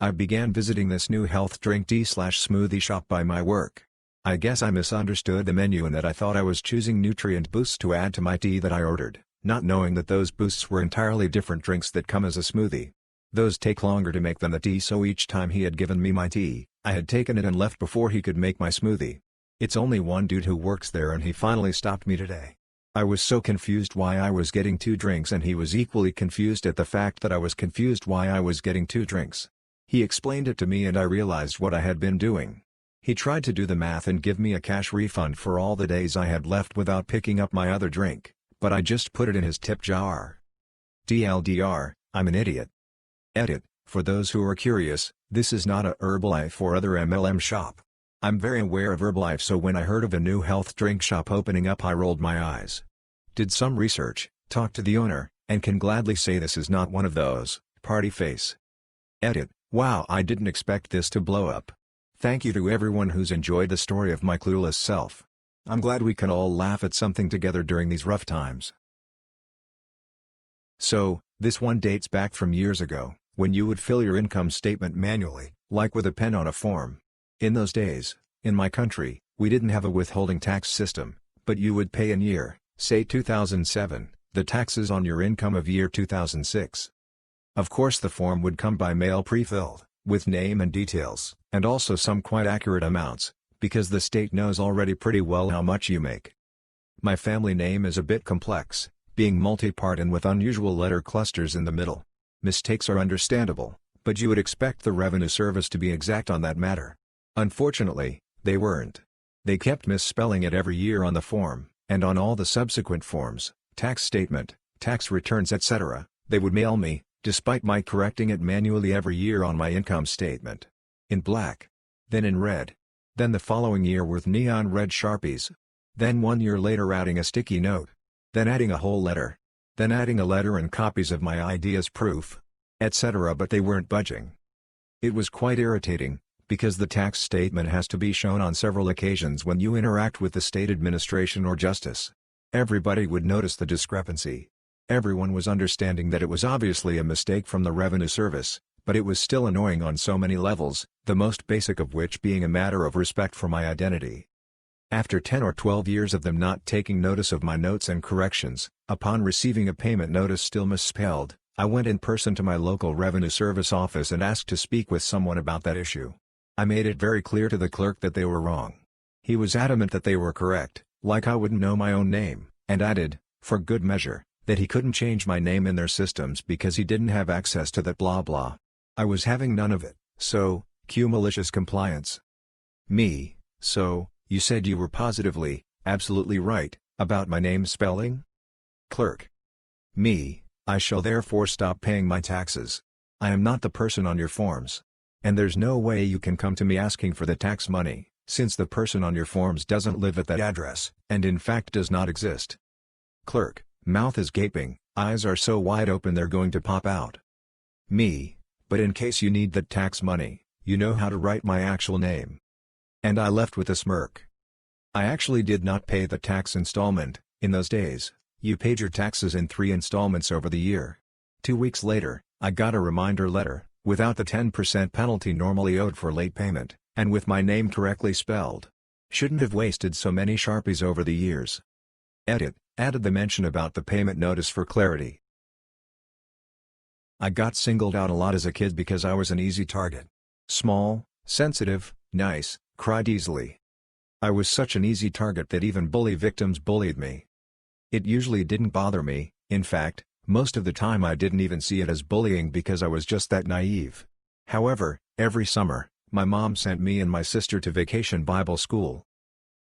I began visiting this new health drink tea/smoothie shop by my work. I guess I misunderstood the menu and that I thought I was choosing nutrient boosts to add to my tea that I ordered, not knowing that those boosts were entirely different drinks that come as a smoothie. Those take longer to make than the tea, so each time he had given me my tea, I had taken it and left before he could make my smoothie. It's only one dude who works there and he finally stopped me today. I was so confused why I was getting 2 drinks and he was equally confused at the fact that I was confused why I was getting 2 drinks. He explained it to me and I realized what I had been doing. He tried to do the math and give me a cash refund for all the days I had left without picking up my other drink, but I just put it in his tip jar. TLDR, I'm an idiot. Edit, for those who are curious, this is not a Herbalife or other MLM shop. I'm very aware of Herbalife, so when I heard of a new health drink shop opening up I rolled my eyes. Did some research, talked to the owner, and can gladly say this is not one of those, party face. Edit, wow, I didn't expect this to blow up. Thank you to everyone who's enjoyed the story of my clueless self. I'm glad we can all laugh at something together during these rough times. So, this one dates back from years ago, when you would fill your income statement manually, like with a pen on a form. In those days, in my country, we didn't have a withholding tax system, but you would pay in year, say 2007, the taxes on your income of year 2006. Of course the form would come by mail pre-filled, with name and details, and also some quite accurate amounts, because the state knows already pretty well how much you make. My family name is a bit complex, being multi-part and with unusual letter clusters in the middle. Mistakes are understandable, but you would expect the Revenue Service to be exact on that matter. Unfortunately, they weren't. They kept misspelling it every year on the form, and on all the subsequent forms, tax statement, tax returns etc., they would mail me, despite my correcting it manually every year on my income statement. In black. Then in red. Then the following year with neon red Sharpies. Then 1 year later adding a sticky note. Then adding a whole letter. Then adding a letter and copies of my ID as proof. Etc. But they weren't budging. It was quite irritating, because the tax statement has to be shown on several occasions when you interact with the state administration or justice. Everybody would notice the discrepancy. Everyone was understanding that it was obviously a mistake from the Revenue Service, but it was still annoying on so many levels, the most basic of which being a matter of respect for my identity. After 10 or 12 years of them not taking notice of my notes and corrections, upon receiving a payment notice still misspelled, I went in person to my local Revenue Service office and asked to speak with someone about that issue. I made it very clear to the clerk that they were wrong. He was adamant that they were correct, like I wouldn't know my own name, and added, for good measure, that he couldn't change my name in their systems because he didn't have access to that blah blah. I was having none of it, so, cue malicious compliance. Me, so, you said you were positively, absolutely right, about my name spelling? Clerk. Me, I shall therefore stop paying my taxes. I am not the person on your forms. And there's no way you can come to me asking for the tax money, since the person on your forms doesn't live at that address, and in fact does not exist. Clerk, mouth is gaping, eyes are so wide open they're going to pop out. Me, but in case you need that tax money, you know how to write my actual name. And I left with a smirk. I actually did not pay the tax installment. In those days, you paid your taxes in 3 installments over the year. 2 weeks later, I got a reminder letter, without the 10% penalty normally owed for late payment, and with my name correctly spelled. Shouldn't have wasted so many Sharpies over the years. Edit, added the mention about the payment notice for clarity. I got singled out a lot as a kid because I was an easy target. Small, sensitive, nice, cried easily. I was such an easy target that even bully victims bullied me. It usually didn't bother me, in fact, most of the time I didn't even see it as bullying because I was just that naive. However, every summer, my mom sent me and my sister to vacation Bible school.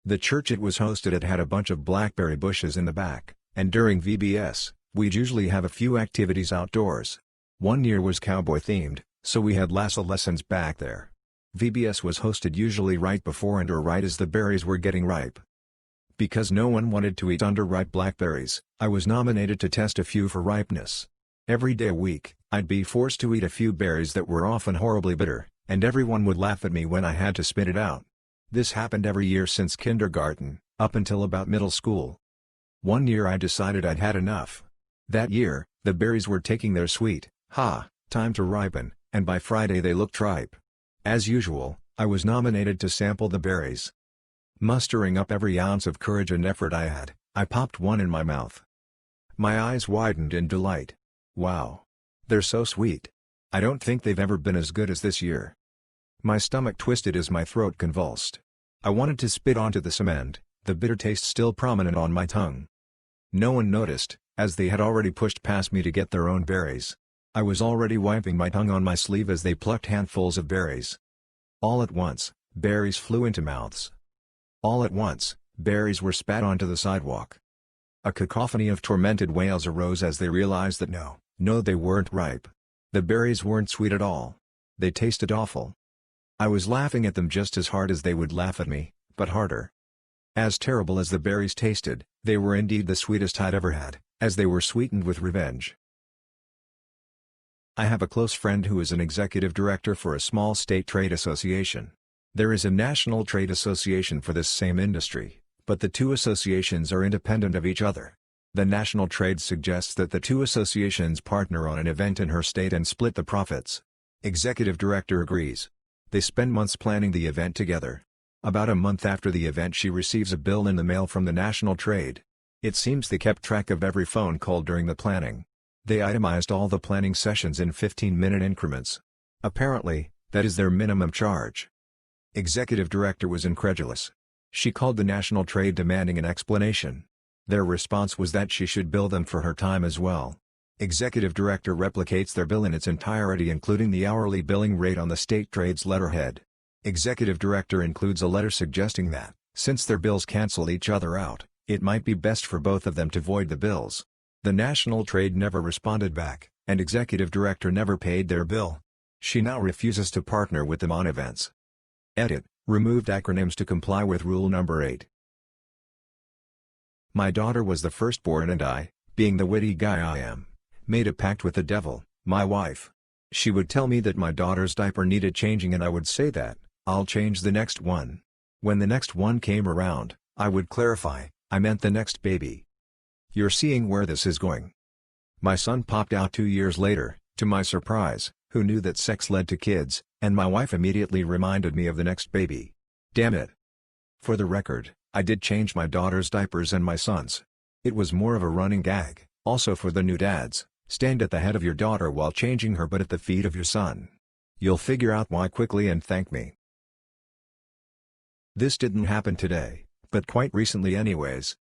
The church it was hosted at had a bunch of blackberry bushes in the back, and during VBS, we'd usually have a few activities outdoors. One year was cowboy themed, so we had lasso lessons back there. VBS was hosted usually right before and or right as the berries were getting ripe. Because no one wanted to eat underripe blackberries, I was nominated to test a few for ripeness. Every day a week, I'd be forced to eat a few berries that were often horribly bitter, and everyone would laugh at me when I had to spit it out. This happened every year since kindergarten, up until about middle school. One year I decided I'd had enough. That year, the berries were taking their sweet, time to ripen, and by Friday they looked ripe. As usual, I was nominated to sample the berries. Mustering up every ounce of courage and effort I had, I popped one in my mouth. My eyes widened in delight. Wow! They're so sweet. I don't think they've ever been as good as this year. My stomach twisted as my throat convulsed. I wanted to spit onto the cement, the bitter taste still prominent on my tongue. No one noticed, as they had already pushed past me to get their own berries. I was already wiping my tongue on my sleeve as they plucked handfuls of berries. All at once, berries flew into mouths. All at once, berries were spat onto the sidewalk. A cacophony of tormented wails arose as they realized that no they weren't ripe. The berries weren't sweet at all. They tasted awful. I was laughing at them just as hard as they would laugh at me, but harder. As terrible as the berries tasted, they were indeed the sweetest I'd ever had, as they were sweetened with revenge. I have a close friend who is an executive director for a small state trade association. There is a national trade association for this same industry, but the two associations are independent of each other. The national trade suggests that the two associations partner on an event in her state and split the profits. Executive director agrees. They spend months planning the event together. About a month after the event she receives a bill in the mail from the national trade. It seems they kept track of every phone call during the planning. They itemized all the planning sessions in 15-minute increments. Apparently, that is their minimum charge. Executive director was incredulous. She called the national trade demanding an explanation. Their response was that she should bill them for her time as well. Executive director replicates their bill in its entirety, including the hourly billing rate on the state trade's letterhead. Executive director includes a letter suggesting that, since their bills cancel each other out, it might be best for both of them to void the bills. The national trade never responded back, and executive director never paid their bill. She now refuses to partner with them on events. Edit: removed acronyms to comply with rule number 8. My daughter was the firstborn and I, being the witty guy I am, made a pact with the devil, my wife. She would tell me that my daughter's diaper needed changing and I would say that, I'll change the next one. When the next one came around, I would clarify, I meant the next baby. You're seeing where this is going. My son popped out 2 years later, to my surprise, who knew that sex led to kids, and my wife immediately reminded me of the next baby. Damn it. For the record, I did change my daughter's diapers and my son's. It was more of a running gag, also for the new dads, stand at the head of your daughter while changing her but at the feet of your son. You'll figure out why quickly and thank me. This didn't happen today, but quite recently anyways.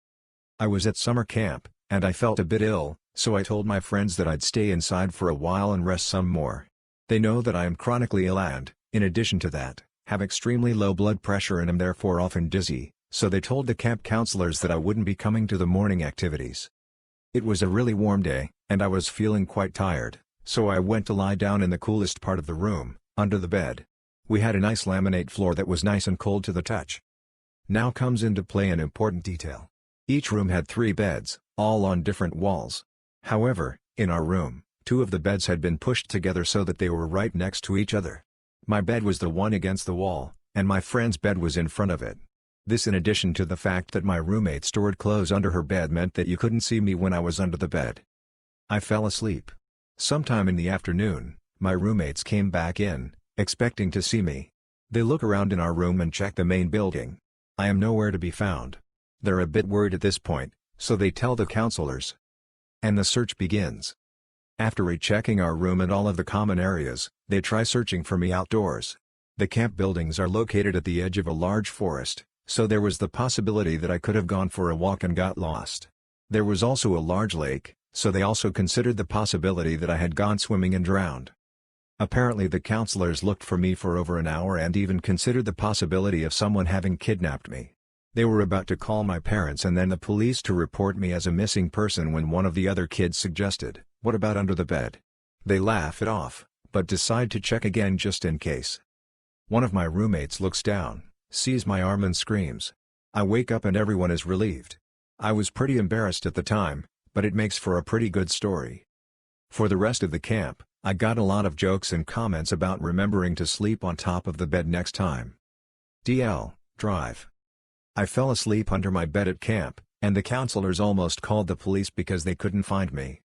I was at summer camp, and I felt a bit ill, so I told my friends that I'd stay inside for a while and rest some more. They know that I am chronically ill and, in addition to that, have extremely low blood pressure and am therefore often dizzy, so they told the camp counselors that I wouldn't be coming to the morning activities. It was a really warm day, and I was feeling quite tired, so I went to lie down in the coolest part of the room, under the bed. We had a nice laminate floor that was nice and cold to the touch. Now comes into play an important detail. Each room had 3 beds, all on different walls. However, in our room, 2 of the beds had been pushed together so that they were right next to each other. My bed was the one against the wall, and my friend's bed was in front of it. This, in addition to the fact that my roommate stored clothes under her bed, meant that you couldn't see me when I was under the bed. I fell asleep. Sometime in the afternoon, my roommates came back in, expecting to see me. They look around in our room and check the main building. I am nowhere to be found. They're a bit worried at this point, so they tell the counselors. And the search begins. After rechecking our room and all of the common areas, they try searching for me outdoors. The camp buildings are located at the edge of a large forest, so there was the possibility that I could have gone for a walk and got lost. There was also a large lake, so they also considered the possibility that I had gone swimming and drowned. Apparently the counselors looked for me for over an hour and even considered the possibility of someone having kidnapped me. They were about to call my parents and then the police to report me as a missing person when one of the other kids suggested, "What about under the bed?" They laugh it off, but decide to check again just in case. One of my roommates looks down, sees my arm and screams. I wake up and everyone is relieved. I was pretty embarrassed at the time, but it makes for a pretty good story. For the rest of the camp, I got a lot of jokes and comments about remembering to sleep on top of the bed next time. DL, drive. I fell asleep under my bed at camp, and the counselors almost called the police because they couldn't find me.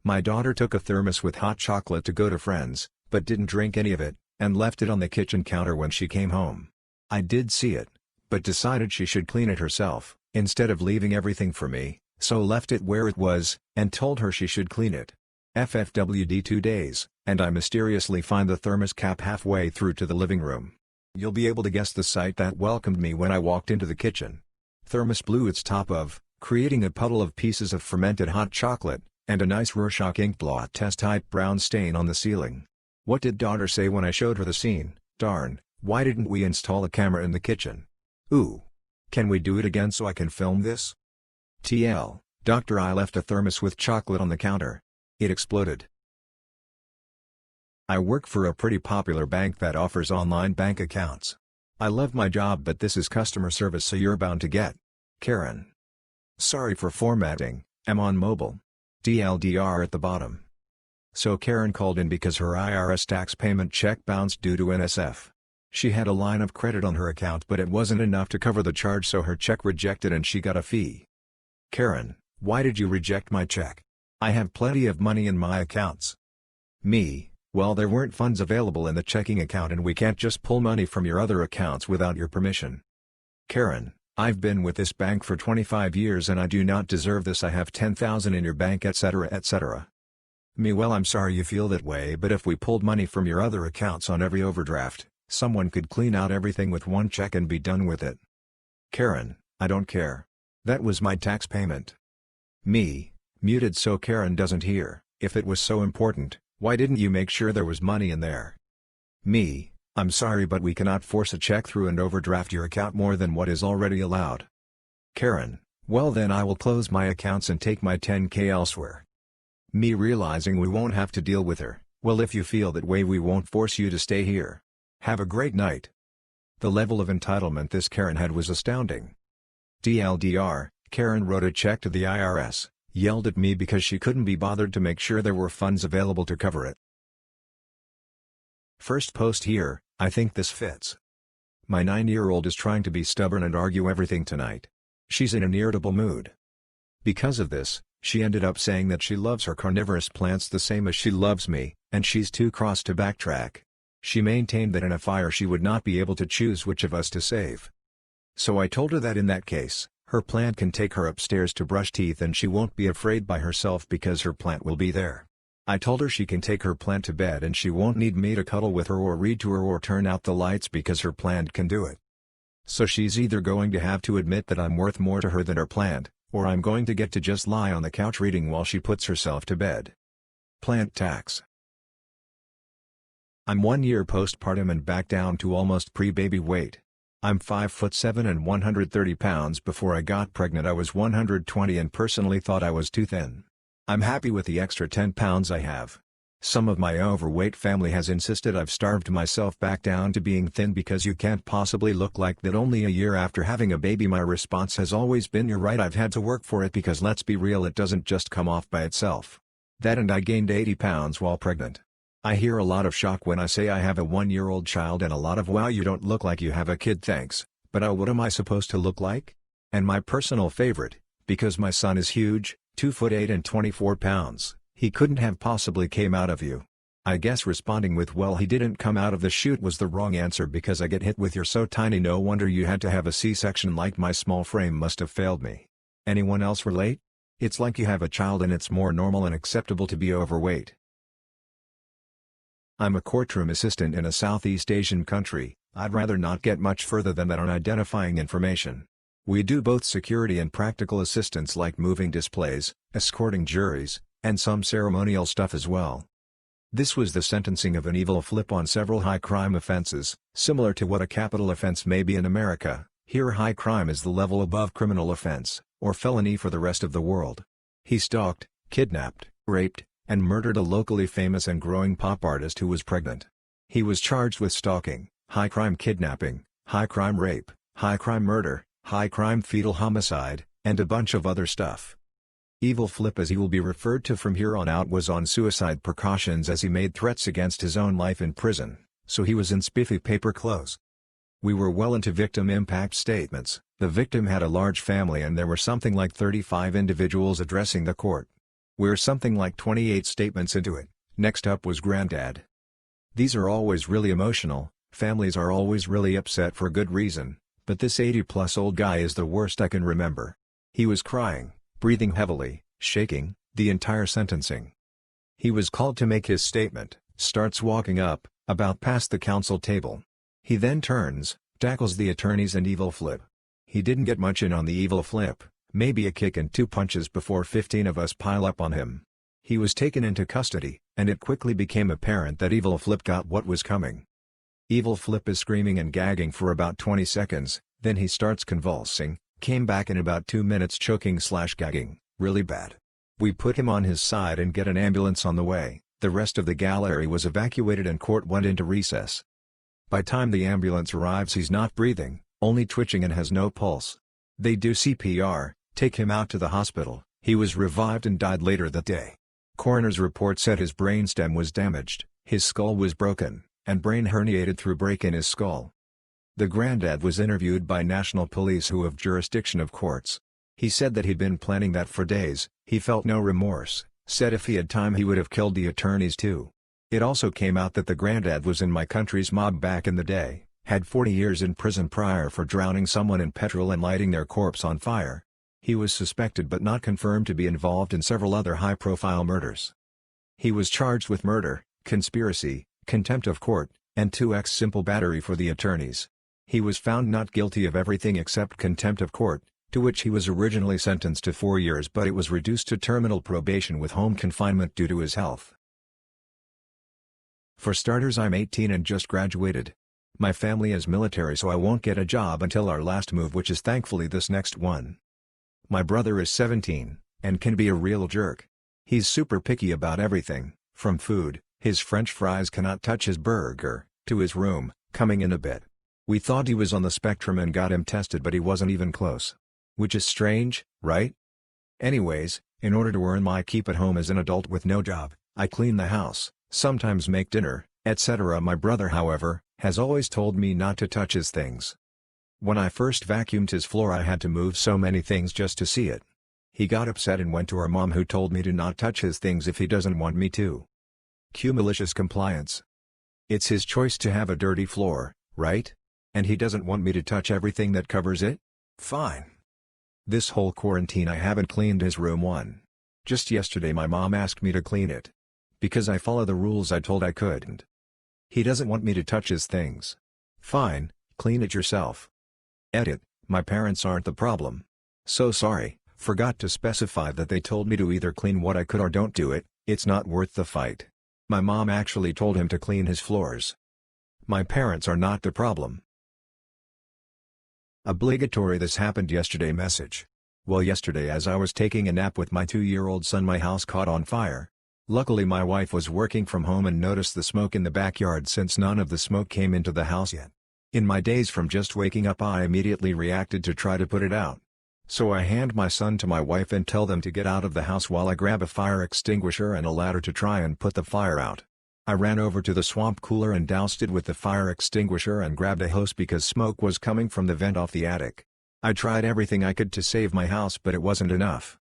My daughter took a thermos with hot chocolate to go to friends, but didn't drink any of it, and left it on the kitchen counter when she came home. I did see it, but decided she should clean it herself, instead of leaving everything for me, so left it where it was, and told her she should clean it. FFWD 2 days, and I mysteriously find the thermos cap halfway through to the living room. You'll be able to guess the sight that welcomed me when I walked into the kitchen. Thermos blew its top off, creating a puddle of pieces of fermented hot chocolate, and a nice Rorschach ink blot test type brown stain on the ceiling. What did daughter say when I showed her the scene? Darn, why didn't we install a camera in the kitchen? Ooh. Can we do it again so I can film this? TL, Doctor, I left a thermos with chocolate on the counter. It exploded. I work for a pretty popular bank that offers online bank accounts. I love my job, but this is customer service, so you're bound to get Karen. Sorry for formatting, I'm on mobile. DLDR at the bottom. So Karen called in because her IRS tax payment check bounced due to NSF. She had a line of credit on her account, but it wasn't enough to cover the charge, so her check rejected and she got a fee. Karen, why did you reject my check? I have plenty of money in my accounts. Me, well, there weren't funds available in the checking account and we can't just pull money from your other accounts without your permission. Karen, I've been with this bank for 25 years and I do not deserve this. I have 10,000 in your bank, etc., etc. Me, well, I'm sorry you feel that way, but if we pulled money from your other accounts on every overdraft, someone could clean out everything with one check and be done with it. Karen, I don't care. That was my tax payment. Me, muted so Karen doesn't hear. If it was so important, why didn't you make sure there was money in there? Me, I'm sorry, but we cannot force a check through and overdraft your account more than what is already allowed. Karen, well then I will close my accounts and take my 10K elsewhere. Me, realizing we won't have to deal with her, well, if you feel that way we won't force you to stay here. Have a great night. The level of entitlement this Karen had was astounding. DLDR, Karen wrote a check to the IRS, yelled at me because she couldn't be bothered to make sure there were funds available to cover it. First post here, I think this fits. My 9-year-old is trying to be stubborn and argue everything tonight. She's in an irritable mood. Because of this, she ended up saying that she loves her carnivorous plants the same as she loves me, and she's too cross to backtrack. She maintained that in a fire she would not be able to choose which of us to save. So I told her that in that case, her plant can take her upstairs to brush teeth and she won't be afraid by herself because her plant will be there. I told her she can take her plant to bed and she won't need me to cuddle with her or read to her or turn out the lights because her plant can do it. So she's either going to have to admit that I'm worth more to her than her plant, or I'm going to get to just lie on the couch reading while she puts herself to bed. Plant tax. I'm 1 year postpartum and back down to almost pre-baby weight. I'm 5'7" and 130 pounds. Before I got pregnant I was 120 and personally thought I was too thin. I'm happy with the extra 10 pounds I have. Some of my overweight family has insisted I've starved myself back down to being thin because you can't possibly look like that only a year after having a baby. My response has always been, you're right, I've had to work for it, because let's be real, it doesn't just come off by itself. That, and I gained 80 pounds while pregnant. I hear a lot of shock when I say I have a 1-year-old child and a lot of wow, you don't look like you have a kid, thanks, but what am I supposed to look like? And my personal favorite, because my son is huge, 2'8" and 24 pounds, he couldn't have possibly came out of you. I guess responding with well, he didn't come out of the chute was the wrong answer, because I get hit with you're so tiny, no wonder you had to have a C-section, like my small frame must have failed me. Anyone else relate? It's like you have a child and it's more normal and acceptable to be overweight. I'm a courtroom assistant in a Southeast Asian country. I'd rather not get much further than that on identifying information. We do both security and practical assistance like moving displays, escorting juries, and some ceremonial stuff as well. This was the sentencing of an evil flip on several high crime offenses, similar to what a capital offense may be in America. Here high crime is the level above criminal offense, or felony for the rest of the world. He stalked, kidnapped, raped, and murdered a locally famous and growing pop artist who was pregnant. He was charged with stalking, high crime kidnapping, high crime rape, high crime murder, high crime fetal homicide, and a bunch of other stuff. Evil Flip, as he will be referred to from here on out, was on suicide precautions as he made threats against his own life in prison, so he was in spiffy paper clothes. We were well into victim impact statements. The victim had a large family and there were something like 35 individuals addressing the court. We're something like 28 statements into it. Next up was Granddad. These are always really emotional, families are always really upset for good reason, but this 80-plus old guy is the worst I can remember. He was crying, breathing heavily, shaking, the entire sentencing. He was called to make his statement, starts walking up, about past the counsel table. He then turns, tackles the attorneys and evil flip. He didn't get much in on the evil flip, maybe a kick and 2 punches before 15 of us pile up on him. He was taken into custody, and it quickly became apparent that evil flip got what was coming. Evil flip is screaming and gagging for about 20 seconds, then he starts convulsing, came back in about 2 minutes choking/gagging, really bad. We put him on his side and get an ambulance on the way. The rest of the gallery was evacuated and court went into recess. By time the ambulance arrives he's not breathing, only twitching and has no pulse. They do CPR, take him out to the hospital. He was revived and died later that day. Coroner's report said his brainstem was damaged, his skull was broken, and brain herniated through break in his skull. The granddad was interviewed by national police who have jurisdiction of courts. He said that he'd been planning that for days, he felt no remorse, said if he had time he would have killed the attorneys too. It also came out that the granddad was in my country's mob back in the day, had 40 years in prison prior for drowning someone in petrol and lighting their corpse on fire. He was suspected but not confirmed to be involved in several other high-profile murders. He was charged with murder, conspiracy, contempt of court, and 2x simple battery for the attorneys. He was found not guilty of everything except contempt of court, to which he was originally sentenced to 4 years but it was reduced to terminal probation with home confinement due to his health. For starters, I'm 18 and just graduated. My family is military so I won't get a job until our last move, which is thankfully this next one. My brother is 17, and can be a real jerk. He's super picky about everything, from food, his French fries cannot touch his burger, to his room, coming in a bit. We thought he was on the spectrum and got him tested but he wasn't even close. Which is strange, right? Anyways, in order to earn my keep at home as an adult with no job, I clean the house, sometimes make dinner, etc. My brother, however, has always told me not to touch his things. When I first vacuumed his floor I had to move so many things just to see it. He got upset and went to our mom who told me to not touch his things if he doesn't want me to. Cue malicious compliance. It's his choice to have a dirty floor, right? And he doesn't want me to touch everything that covers it? Fine. This whole quarantine I haven't cleaned his room one. Just yesterday my mom asked me to clean it. Because I follow the rules I told I couldn't. He doesn't want me to touch his things. Fine, clean it yourself. Edit, my parents aren't the problem. So sorry, forgot to specify that they told me to either clean what I could or don't do it, it's not worth the fight. My mom actually told him to clean his floors. My parents are not the problem. Obligatory this happened yesterday message. Well, yesterday as I was taking a nap with my 2-year-old son my house caught on fire. Luckily my wife was working from home and noticed the smoke in the backyard since none of the smoke came into the house yet. In my daze from just waking up I immediately reacted to try to put it out. So I hand my son to my wife and tell them to get out of the house while I grab a fire extinguisher and a ladder to try and put the fire out. I ran over to the swamp cooler and doused it with the fire extinguisher and grabbed a hose because smoke was coming from the vent off the attic. I tried everything I could to save my house but it wasn't enough.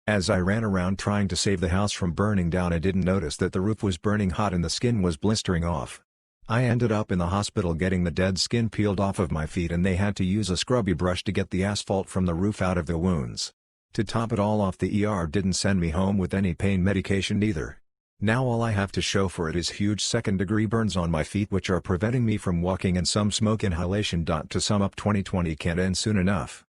As I ran around trying to save the house from burning down I didn't notice that the roof was burning hot and the skin was blistering off. I ended up in the hospital getting the dead skin peeled off of my feet and they had to use a scrubby brush to get the asphalt from the roof out of the wounds. To top it all off, the ER didn't send me home with any pain medication either. Now all I have to show for it is huge second-degree burns on my feet which are preventing me from walking and some smoke inhalation. To sum up, 2020 can't end soon enough.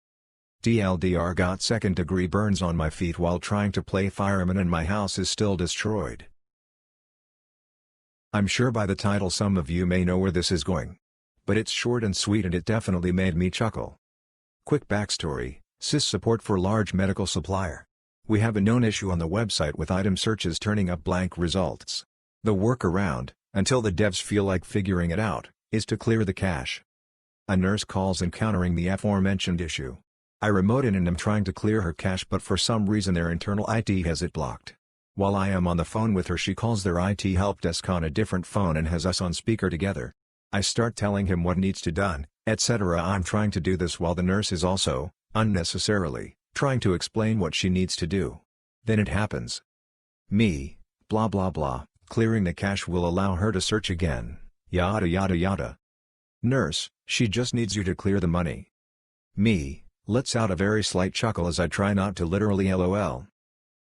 TLDR, got second-degree burns on my feet while trying to play fireman and my house is still destroyed. I'm sure by the title some of you may know where this is going. But it's short and sweet and it definitely made me chuckle. Quick backstory, SIS support for large medical supplier. We have a known issue on the website with item searches turning up blank results. The workaround, until the devs feel like figuring it out, is to clear the cache. A nurse calls encountering the aforementioned issue. I remote in and am trying to clear her cache but for some reason their internal IT has it blocked. While I am on the phone with her she calls their IT help desk on a different phone and has us on speaker together. I start telling him what needs to done, etc. I'm trying to do this while the nurse is also, unnecessarily, trying to explain what she needs to do. Then it happens. Me, blah blah blah, clearing the cache will allow her to search again, yada yada yada. Nurse, she just needs you to clear the money. Me, lets out a very slight chuckle as I try not to literally LOL.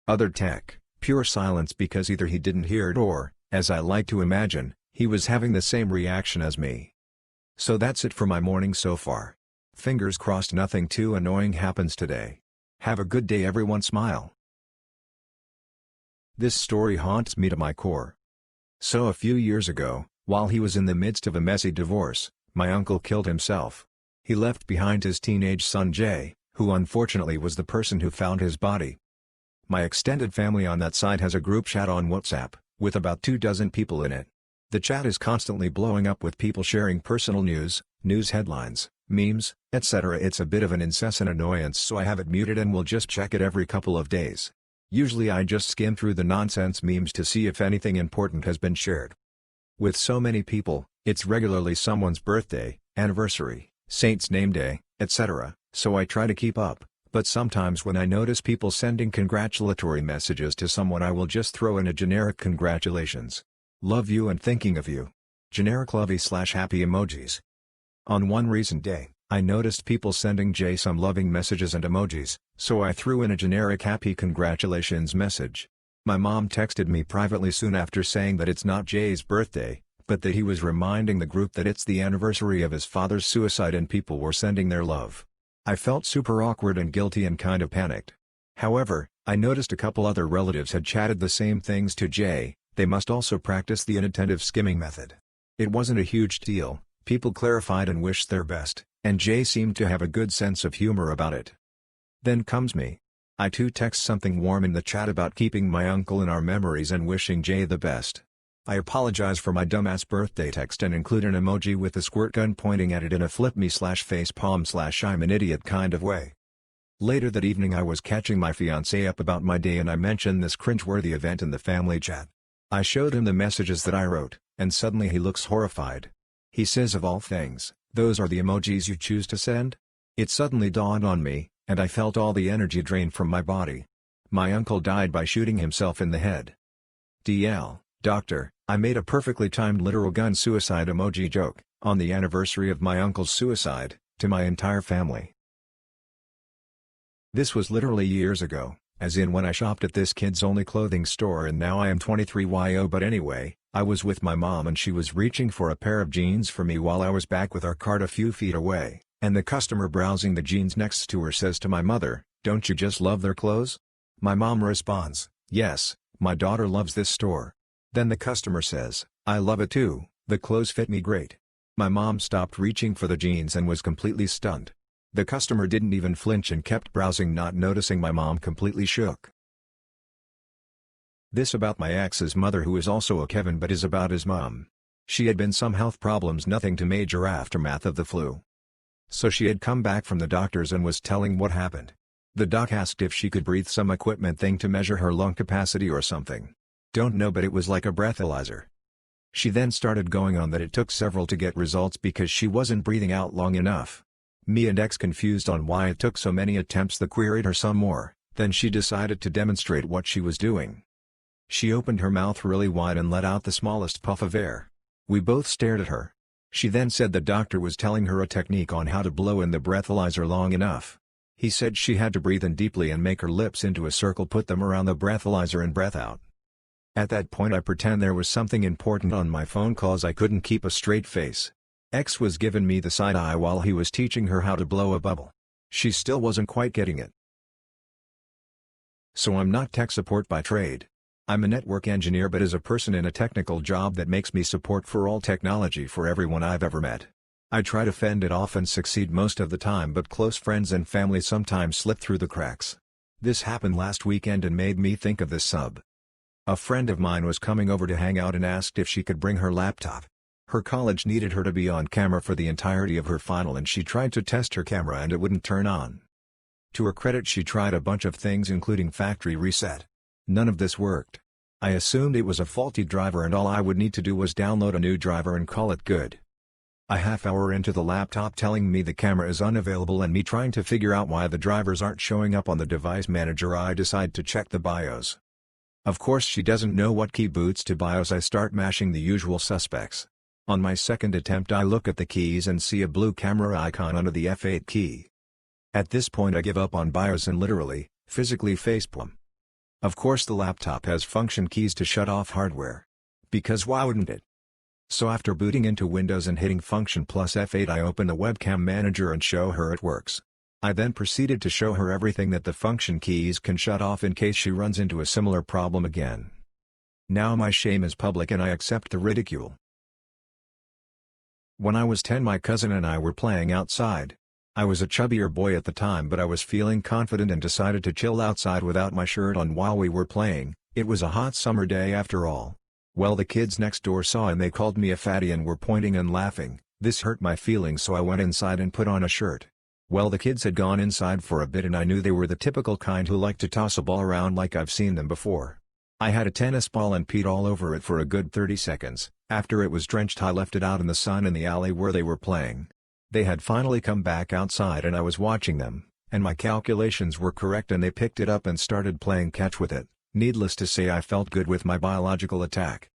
Other tech, pure silence because either he didn't hear it or, as I like to imagine, he was having the same reaction as me. So that's it for my morning so far. Fingers crossed nothing too annoying happens today. Have a good day everyone, smile. This story haunts me to my core. So a few years ago, while he was in the midst of a messy divorce, my uncle killed himself. He left behind his teenage son Jay, who unfortunately was the person who found his body. My extended family on that side has a group chat on WhatsApp, with about 24 people in it. The chat is constantly blowing up with people sharing personal news headlines, memes, etc. It's a bit of an incessant annoyance, so I have it muted and will just check it every couple of days. Usually I just skim through the nonsense memes to see if anything important has been shared. With so many people, it's regularly someone's birthday, anniversary, saint's name day, etc., so I try to keep up, but sometimes when I notice people sending congratulatory messages to someone I will just throw in a generic congratulations. Love you and thinking of you. Generic lovey/happy emojis. On one recent day, I noticed people sending Jay some loving messages and emojis, so I threw in a generic happy congratulations message. My mom texted me privately soon after saying that it's not Jay's birthday, but that he was reminding the group that it's the anniversary of his father's suicide and people were sending their love. I felt super awkward and guilty and kind of panicked. However, I noticed a couple other relatives had chatted the same things to Jay. They must also practice the inattentive skimming method. It wasn't a huge deal, people clarified and wished their best, and Jay seemed to have a good sense of humor about it. Then comes me. I too text something warm in the chat about keeping my uncle in our memories and wishing Jay the best. I apologize for my dumbass birthday text and include an emoji with a squirt gun pointing at it in a flip me/facepalm/I'm an idiot kind of way. Later that evening I was catching my fiancé up about my day and I mentioned this cringeworthy event in the family chat. I showed him the messages that I wrote, and suddenly he looks horrified. He says, of all things, those are the emojis you choose to send? It suddenly dawned on me, and I felt all the energy drain from my body. My uncle died by shooting himself in the head. DL, doctor, I made a perfectly timed literal gun suicide emoji joke, on the anniversary of my uncle's suicide, to my entire family. This was literally years ago. As in when I shopped at this kids only clothing store and now I am 23 YO, but anyway, I was with my mom and she was reaching for a pair of jeans for me while I was back with our cart a few feet away, and the customer browsing the jeans next to her says to my mother, "Don't you just love their clothes?" My mom responds, "Yes, my daughter loves this store." Then the customer says, "I love it too, the clothes fit me great." My mom stopped reaching for the jeans and was completely stunned. The customer didn't even flinch and kept browsing, not noticing my mom completely shook. This about my ex's mother, who is also a Kevin but is about his mom. She had been some health problems, nothing too major, aftermath of the flu. So she had come back from the doctors and was telling what happened. The doc asked if she could breathe some equipment thing to measure her lung capacity or something. Don't know, but it was like a breathalyzer. She then started going on that it took several to get results because she wasn't breathing out long enough. Me and ex confused on why it took so many attempts, the queried her some more, then she decided to demonstrate what she was doing. She opened her mouth really wide and let out the smallest puff of air. We both stared at her. She then said the doctor was telling her a technique on how to blow in the breathalyzer long enough. He said she had to breathe in deeply and make her lips into a circle, put them around the breathalyzer and breath out. At that point I pretend there was something important on my phone cause I couldn't keep a straight face. X was giving me the side eye while he was teaching her how to blow a bubble. She still wasn't quite getting it. So I'm not tech support by trade. I'm a network engineer, but as a person in a technical job that makes me support for all technology for everyone I've ever met. I try to fend it off and succeed most of the time, but close friends and family sometimes slip through the cracks. This happened last weekend and made me think of this sub. A friend of mine was coming over to hang out and asked if she could bring her laptop. Her college needed her to be on camera for the entirety of her final and she tried to test her camera and it wouldn't turn on. To her credit, she tried a bunch of things including factory reset. None of this worked. I assumed it was a faulty driver and all I would need to do was download a new driver and call it good. A half hour into the laptop telling me the camera is unavailable and me trying to figure out why the drivers aren't showing up on the device manager, I decide to check the BIOS. Of course she doesn't know what key boots to buy as I start mashing the usual suspects. On my second attempt I look at the keys and see a blue camera icon under the F8 key. At this point I give up on BIOS and literally, physically facepalm. Of course the laptop has function keys to shut off hardware. Because why wouldn't it? So after booting into Windows and hitting function plus F8 I open the webcam manager and show her it works. I then proceeded to show her everything that the function keys can shut off in case she runs into a similar problem again. Now my shame is public and I accept the ridicule. When I was 10 my cousin and I were playing outside. I was a chubbier boy at the time but I was feeling confident and decided to chill outside without my shirt on while we were playing. It was a hot summer day after all. Well, the kids next door saw and they called me a fatty and were pointing and laughing. This hurt my feelings so I went inside and put on a shirt. Well, the kids had gone inside for a bit and I knew they were the typical kind who like to toss a ball around like I've seen them before. I had a tennis ball and peed all over it for a good 30 seconds. After it was drenched I left it out in the sun in the alley where they were playing. They had finally come back outside and I was watching them, and my calculations were correct and they picked it up and started playing catch with it. Needless to say I felt good with my biological attack.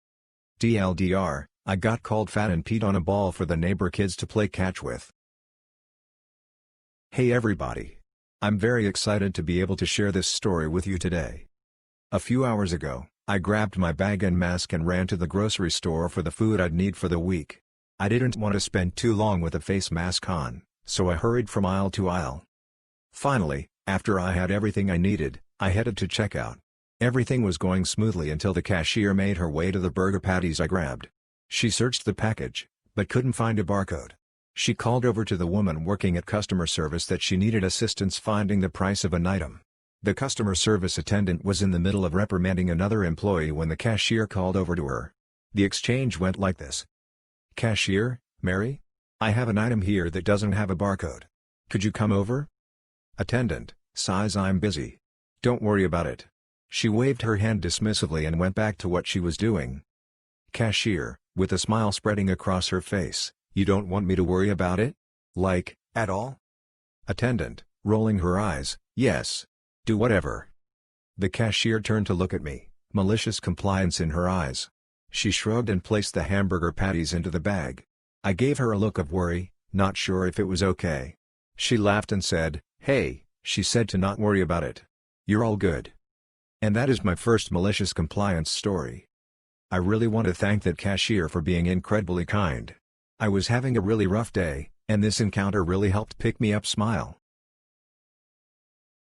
TLDR, I got called fat and peed on a ball for the neighbor kids to play catch with. Hey everybody. I'm very excited to be able to share this story with you today. A few hours ago, I grabbed my bag and mask and ran to the grocery store for the food I'd need for the week. I didn't want to spend too long with a face mask on, so I hurried from aisle to aisle. Finally, after I had everything I needed, I headed to checkout. Everything was going smoothly until the cashier made her way to the burger patties I grabbed. She searched the package, but couldn't find a barcode. She called over to the woman working at customer service that she needed assistance finding the price of an item. The customer service attendant was in the middle of reprimanding another employee when the cashier called over to her. The exchange went like this. Cashier, Mary? I have an item here that doesn't have a barcode. Could you come over? Attendant, sighs, I'm busy. Don't worry about it. She waved her hand dismissively and went back to what she was doing. Cashier, with a smile spreading across her face, you don't want me to worry about it? Like, at all? Attendant, rolling her eyes, yes. Do whatever. The cashier turned to look at me, malicious compliance in her eyes. She shrugged and placed the hamburger patties into the bag. I gave her a look of worry, not sure if it was okay. She laughed and said, hey, she said to not worry about it. You're all good. And that is my first malicious compliance story. I really want to thank that cashier for being incredibly kind. I was having a really rough day, and this encounter really helped pick me up. Smile.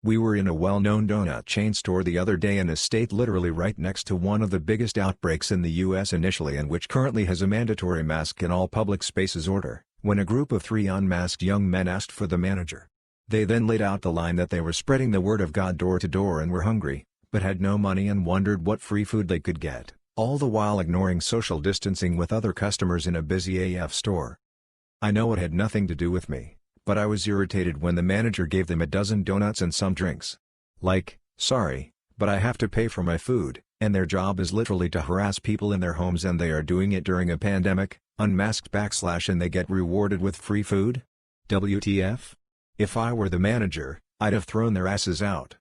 We were in a well-known donut chain store the other day in a state literally right next to one of the biggest outbreaks in the US initially and which currently has a mandatory mask in all public spaces order, when a group of 3 unmasked young men asked for the manager. They then laid out the line that they were spreading the word of God door to door and were hungry, but had no money and wondered what free food they could get, all the while ignoring social distancing with other customers in a busy AF store. I know it had nothing to do with me, but I was irritated when the manager gave them a dozen donuts and some drinks. Like, sorry, but I have to pay for my food, and their job is literally to harass people in their homes and they are doing it during a pandemic, unmasked / and they get rewarded with free food? WTF? If I were the manager, I'd have thrown their asses out.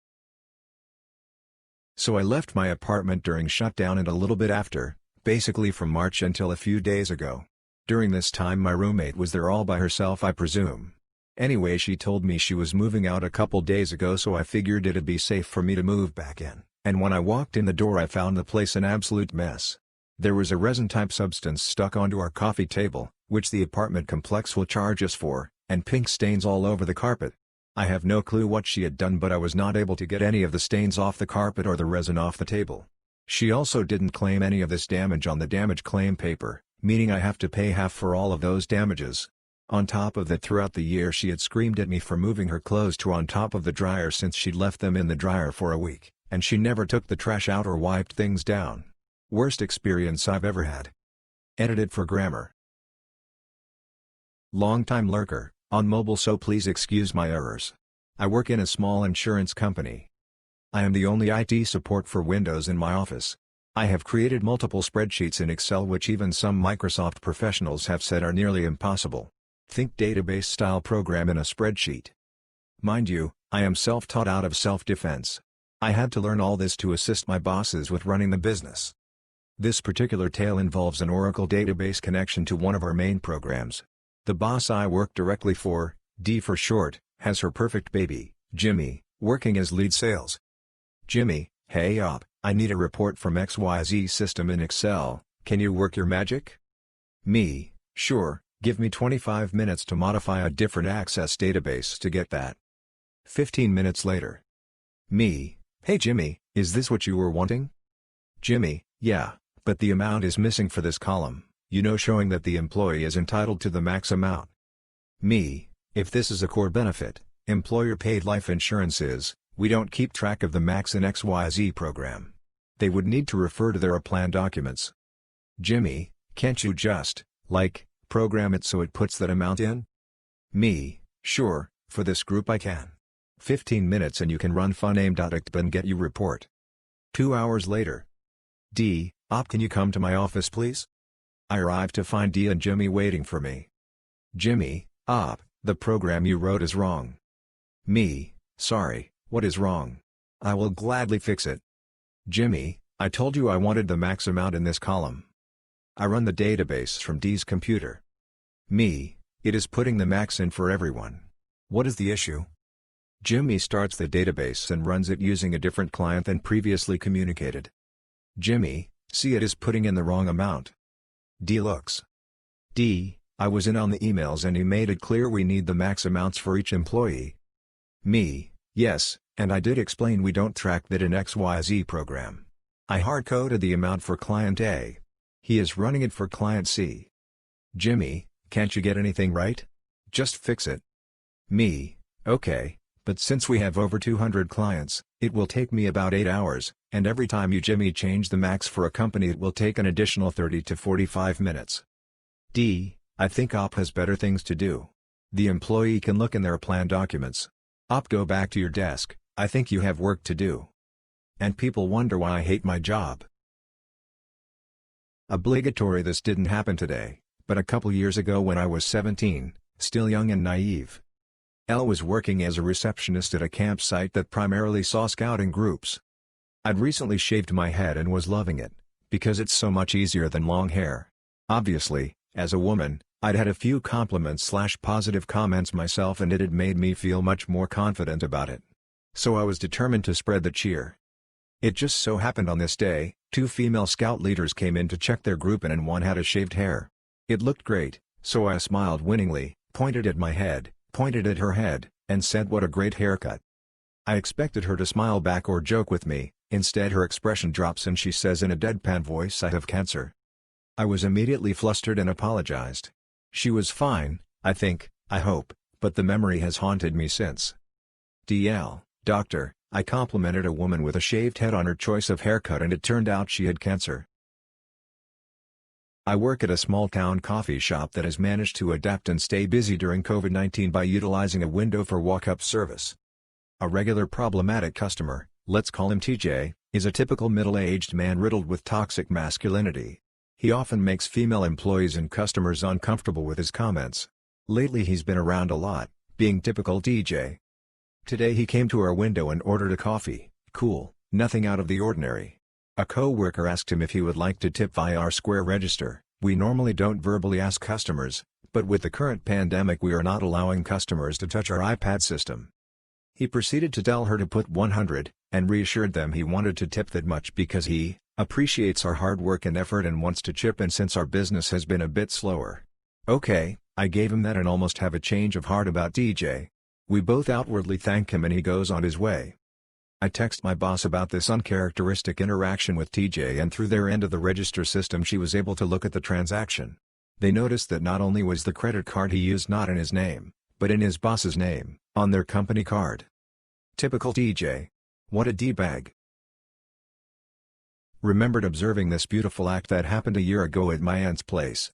So I left my apartment during shutdown and a little bit after, basically from March until a few days ago. During this time my roommate was there all by herself, I presume. Anyway, she told me she was moving out a couple days ago, so I figured it'd be safe for me to move back in, and when I walked in the door I found the place an absolute mess. There was a resin-type substance stuck onto our coffee table, which the apartment complex will charge us for, and pink stains all over the carpet. I have no clue what she had done, but I was not able to get any of the stains off the carpet or the resin off the table. She also didn't claim any of this damage on the damage claim paper, meaning I have to pay half for all of those damages. On top of that, throughout the year she had screamed at me for moving her clothes to on top of the dryer since she'd left them in the dryer for a week, and she never took the trash out or wiped things down. Worst experience I've ever had. Edited for grammar. Long-time lurker, on mobile, so please excuse my errors. I work in a small insurance company. I am the only IT support for Windows in my office. I have created multiple spreadsheets in Excel which even some Microsoft professionals have said are nearly impossible. Think database-style program in a spreadsheet. Mind you, I am self-taught out of self-defense. I had to learn all this to assist my bosses with running the business. This particular tale involves an Oracle database connection to one of our main programs. The boss I work directly for, D for short, has her perfect baby, Jimmy, working as lead sales. Jimmy: "Hey op, I need a report from XYZ system in Excel, can you work your magic?" Me: "Sure, give me 25 minutes to modify a different access database to get that." 15 minutes later. Me: "Hey Jimmy, is this what you were wanting?" Jimmy: "Yeah, but the amount is missing for this column, showing that the employee is entitled to the max amount." Me: "If this is a core benefit, employer-paid life insurance is, we don't keep track of the max in XYZ program. They would need to refer to their plan documents." Jimmy: "Can't you just, program it so it puts that amount in?" Me: "Sure, for this group I can. 15 minutes and you can run funname.act and get you report." 2 hours later. D: "Op, can you come to my office please?" I arrive to find D and Jimmy waiting for me. Jimmy: "Op, the program you wrote is wrong." Me: "Sorry, what is wrong? I will gladly fix it." Jimmy: "I told you I wanted the max amount in this column." I run the database from D's computer. Me: "It is putting the max in for everyone. What is the issue?" Jimmy starts the database and runs it using a different client than previously communicated. Jimmy: "See, it is putting in the wrong amount." D looks. D: "I was in on the emails and he made it clear we need the max amounts for each employee." Me: "Yes, and I did explain we don't track that in XYZ program. I hard-coded the amount for client A. He is running it for client C." Jimmy: "Can't you get anything right? Just fix it." Me: "Okay, but since we have over 200 clients, it will take me about 8 hours, and every time you Jimmy change the max for a company it will take an additional 30 to 45 minutes. D: "I think Op has better things to do. The employee can look in their plan documents. Op, go back to your desk, I think you have work to do." And people wonder why I hate my job. Obligatory. This didn't happen today, but a couple years ago when I was 17, still young and naive. L was working as a receptionist at a campsite that primarily saw scouting groups. I'd recently shaved my head and was loving it, because it's so much easier than long hair. Obviously, as a woman, I'd had a few compliments/positive comments myself and it had made me feel much more confident about it. So I was determined to spread the cheer. It just so happened on this day, 2 female scout leaders came in to check their group and one had a shaved hair. It looked great, so I smiled winningly, pointed at my head, pointed at her head, and said what a great haircut. I expected her to smile back or joke with me, instead her expression drops and she says in a deadpan voice, "I have cancer." I was immediately flustered and apologized. She was fine, I think, I hope, but the memory has haunted me since. DL, doctor, I complimented a woman with a shaved head on her choice of haircut and it turned out she had cancer. I work at a small-town coffee shop that has managed to adapt and stay busy during COVID-19 by utilizing a window for walk-up service. A regular problematic customer, let's call him TJ, is a typical middle-aged man riddled with toxic masculinity. He often makes female employees and customers uncomfortable with his comments. Lately he's been around a lot, being typical TJ. Today he came to our window and ordered a coffee. Cool, nothing out of the ordinary. A co-worker asked him if he would like to tip via our Square register. We normally don't verbally ask customers, but with the current pandemic we are not allowing customers to touch our iPad system. He proceeded to tell her to put 100, and reassured them he wanted to tip that much because he appreciates our hard work and effort and wants to chip in since our business has been a bit slower. Okay, I gave him that and almost have a change of heart about DJ. We both outwardly thank him and he goes on his way. I text my boss about this uncharacteristic interaction with TJ and through their end of the register system she was able to look at the transaction. They noticed that not only was the credit card he used not in his name, but in his boss's name, on their company card. Typical TJ. What a D-bag. Remembered observing this beautiful act that happened a year ago at my aunt's place.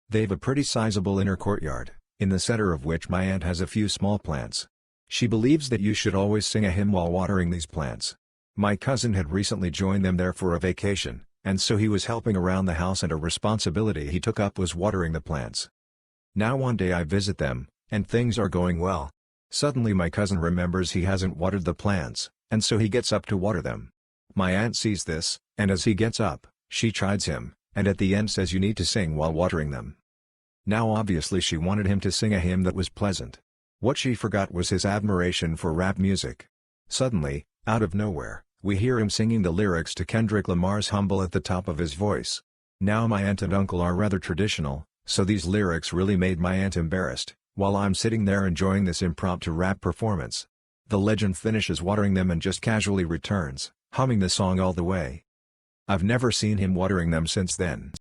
They've a pretty sizable inner courtyard, in the center of which my aunt has a few small plants. She believes that you should always sing a hymn while watering these plants. My cousin had recently joined them there for a vacation, and so he was helping around the house and a responsibility he took up was watering the plants. Now one day I visit them, and things are going well. Suddenly my cousin remembers he hasn't watered the plants, and so he gets up to water them. My aunt sees this, and as he gets up, she chides him, and at the end says you need to sing while watering them. Now obviously she wanted him to sing a hymn that was pleasant. What she forgot was his admiration for rap music. Suddenly, out of nowhere, we hear him singing the lyrics to Kendrick Lamar's Humble at the top of his voice. Now my aunt and uncle are rather traditional, so these lyrics really made my aunt embarrassed, while I'm sitting there enjoying this impromptu rap performance. The legend finishes watering them and just casually returns, humming the song all the way. I've never seen him watering them since then.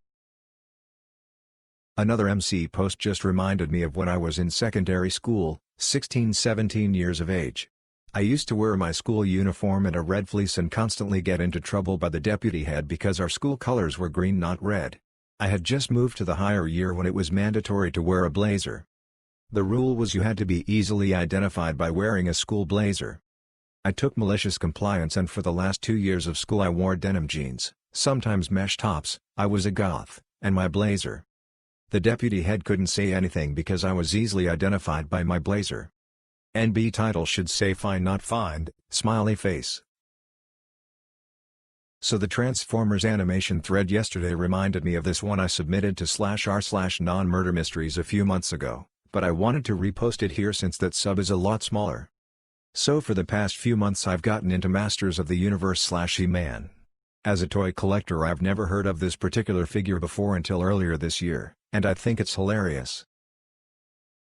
Another MC post just reminded me of when I was in secondary school, 16-17 years of age. I used to wear my school uniform and a red fleece and constantly get into trouble by the deputy head because our school colors were green not red. I had just moved to the higher year when it was mandatory to wear a blazer. The rule was you had to be easily identified by wearing a school blazer. I took malicious compliance and for the last 2 years of school I wore denim jeans, sometimes mesh tops, I was a goth, and my blazer. The deputy head couldn't say anything because I was easily identified by my blazer. NB title should say fine not fined, smiley face. So the Transformers animation thread yesterday reminded me of this one I submitted to /r/non-murder mysteries a few months ago, but I wanted to repost it here since that sub is a lot smaller. So for the past few months I've gotten into Masters of the Universe /He-Man. As a toy collector I've never heard of this particular figure before until earlier this year, and I think it's hilarious.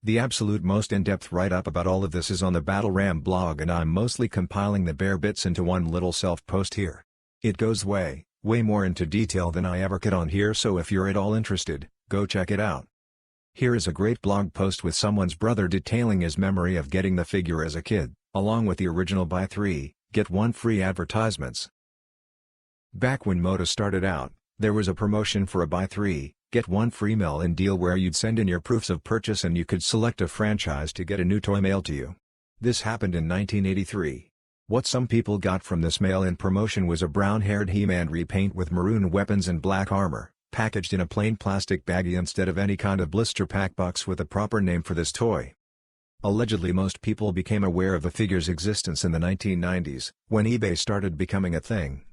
The absolute most in-depth write-up about all of this is on the Battle Ram blog and I'm mostly compiling the bare bits into one little self-post here. It goes way more into detail than I ever could on here, so if you're at all interested, go check it out. Here is a great blog post with someone's brother detailing his memory of getting the figure as a kid, along with the original buy 3, get 1 free advertisements. Back when Moto started out, there was a promotion for a buy 3, get 1 free mail-in deal where you'd send in your proofs of purchase and you could select a franchise to get a new toy mailed to you. This happened in 1983. What some people got from this mail-in promotion was a brown-haired He-Man repaint with maroon weapons and black armor, packaged in a plain plastic baggie instead of any kind of blister pack box with a proper name for this toy. Allegedly most people became aware of the figure's existence in the 1990s, when eBay started becoming a thing.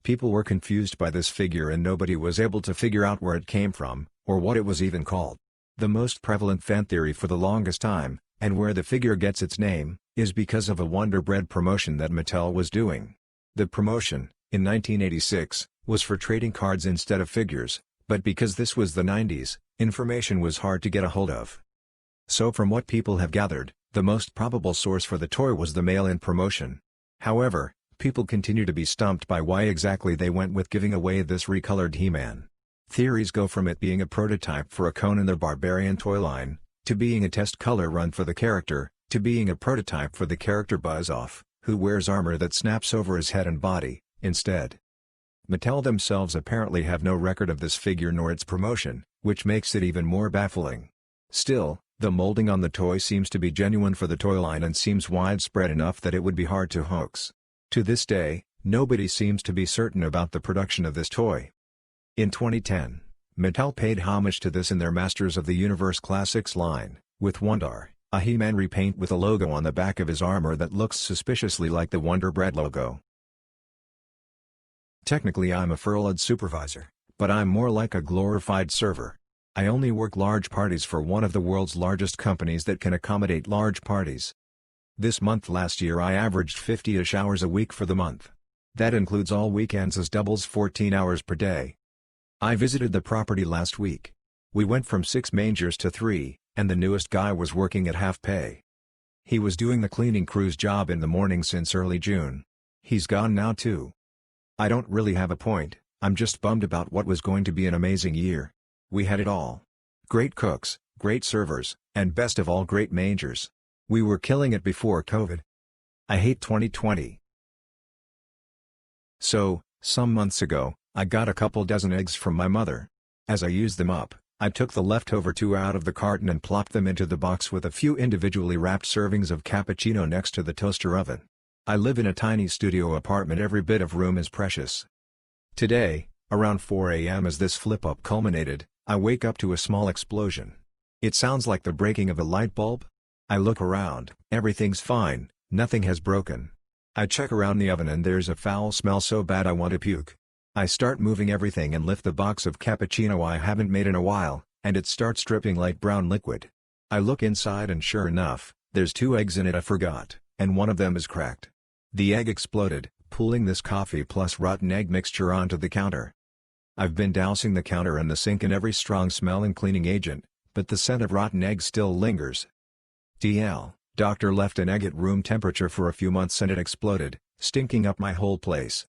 People were confused by this figure and nobody was able to figure out where it came from, or what it was even called. The most prevalent fan theory for the longest time, and where the figure gets its name, is because of a Wonder Bread promotion that Mattel was doing. The promotion, in 1986, was for trading cards instead of figures, but because this was the 90s, information was hard to get a hold of. So from what people have gathered, the most probable source for the toy was the mail-in promotion. However, people continue to be stumped by why exactly they went with giving away this recolored He-Man. Theories go from it being a prototype for a Conan the Barbarian toy line, to being a test color run for the character, to being a prototype for the character Buzz-Off, who wears armor that snaps over his head and body, instead. Mattel themselves apparently have no record of this figure nor its promotion, which makes it even more baffling. Still, the molding on the toy seems to be genuine for the toy line and seems widespread enough that it would be hard to hoax. To this day, nobody seems to be certain about the production of this toy. In 2010, Mattel paid homage to this in their Masters of the Universe Classics line, with Wonder, a He-Man repaint with a logo on the back of his armor that looks suspiciously like the Wonder Bread logo. Technically I'm a furloughed supervisor, but I'm more like a glorified server. I only work large parties for one of the world's largest companies that can accommodate large parties. This month last year I averaged 50-ish hours a week for the month. That includes all weekends as doubles 14 hours per day. I visited the property last week. We went from 6 mangers to 3, and the newest guy was working at half pay. He was doing the cleaning crew's job in the morning since early June. He's gone now too. I don't really have a point, I'm just bummed about what was going to be an amazing year. We had it all. Great cooks, great servers, and best of all great mangers. We were killing it before COVID. I hate 2020. So, some months ago, I got a couple dozen eggs from my mother. As I used them up, I took the leftover 2 out of the carton and plopped them into the box with a few individually wrapped servings of cappuccino next to the toaster oven. I live in a tiny studio apartment, every bit of room is precious. Today, around 4 a.m. as this flip-up culminated, I wake up to a small explosion. It sounds like the breaking of a light bulb. I look around, everything's fine, nothing has broken. I check around the oven and there's a foul smell so bad I want to puke. I start moving everything and lift the box of cappuccino I haven't made in a while, and it starts dripping light brown liquid. I look inside and sure enough, there's 2 eggs in it I forgot, and one of them is cracked. The egg exploded, pulling this coffee plus rotten egg mixture onto the counter. I've been dousing the counter and the sink in every strong-smelling cleaning agent, but the scent of rotten eggs still lingers. TL, doctor left an egg at room temperature for a few months and it exploded, stinking up my whole place.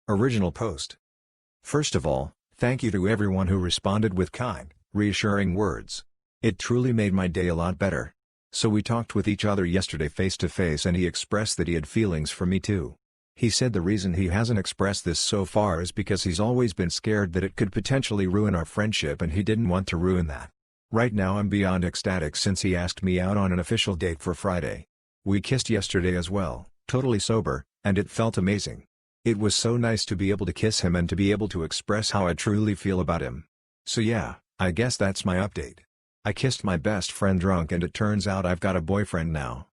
Original post. First of all, thank you to everyone who responded with kind, reassuring words. It truly made my day a lot better. So we talked with each other yesterday face to face and he expressed that he had feelings for me too. He said the reason he hasn't expressed this so far is because he's always been scared that it could potentially ruin our friendship and he didn't want to ruin that. Right now I'm beyond ecstatic since he asked me out on an official date for Friday. We kissed yesterday as well, totally sober, and it felt amazing. It was so nice to be able to kiss him and to be able to express how I truly feel about him. So yeah, I guess that's my update. I kissed my best friend drunk and it turns out I've got a boyfriend now.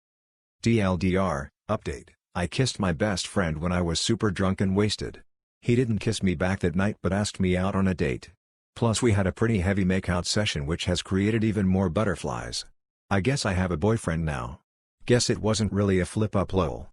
TLDR, update, I kissed my best friend when I was super drunk and wasted. He didn't kiss me back that night but asked me out on a date. Plus we had a pretty heavy makeout session which has created even more butterflies. I guess I have a boyfriend now. Guess it wasn't really a flip-up lol.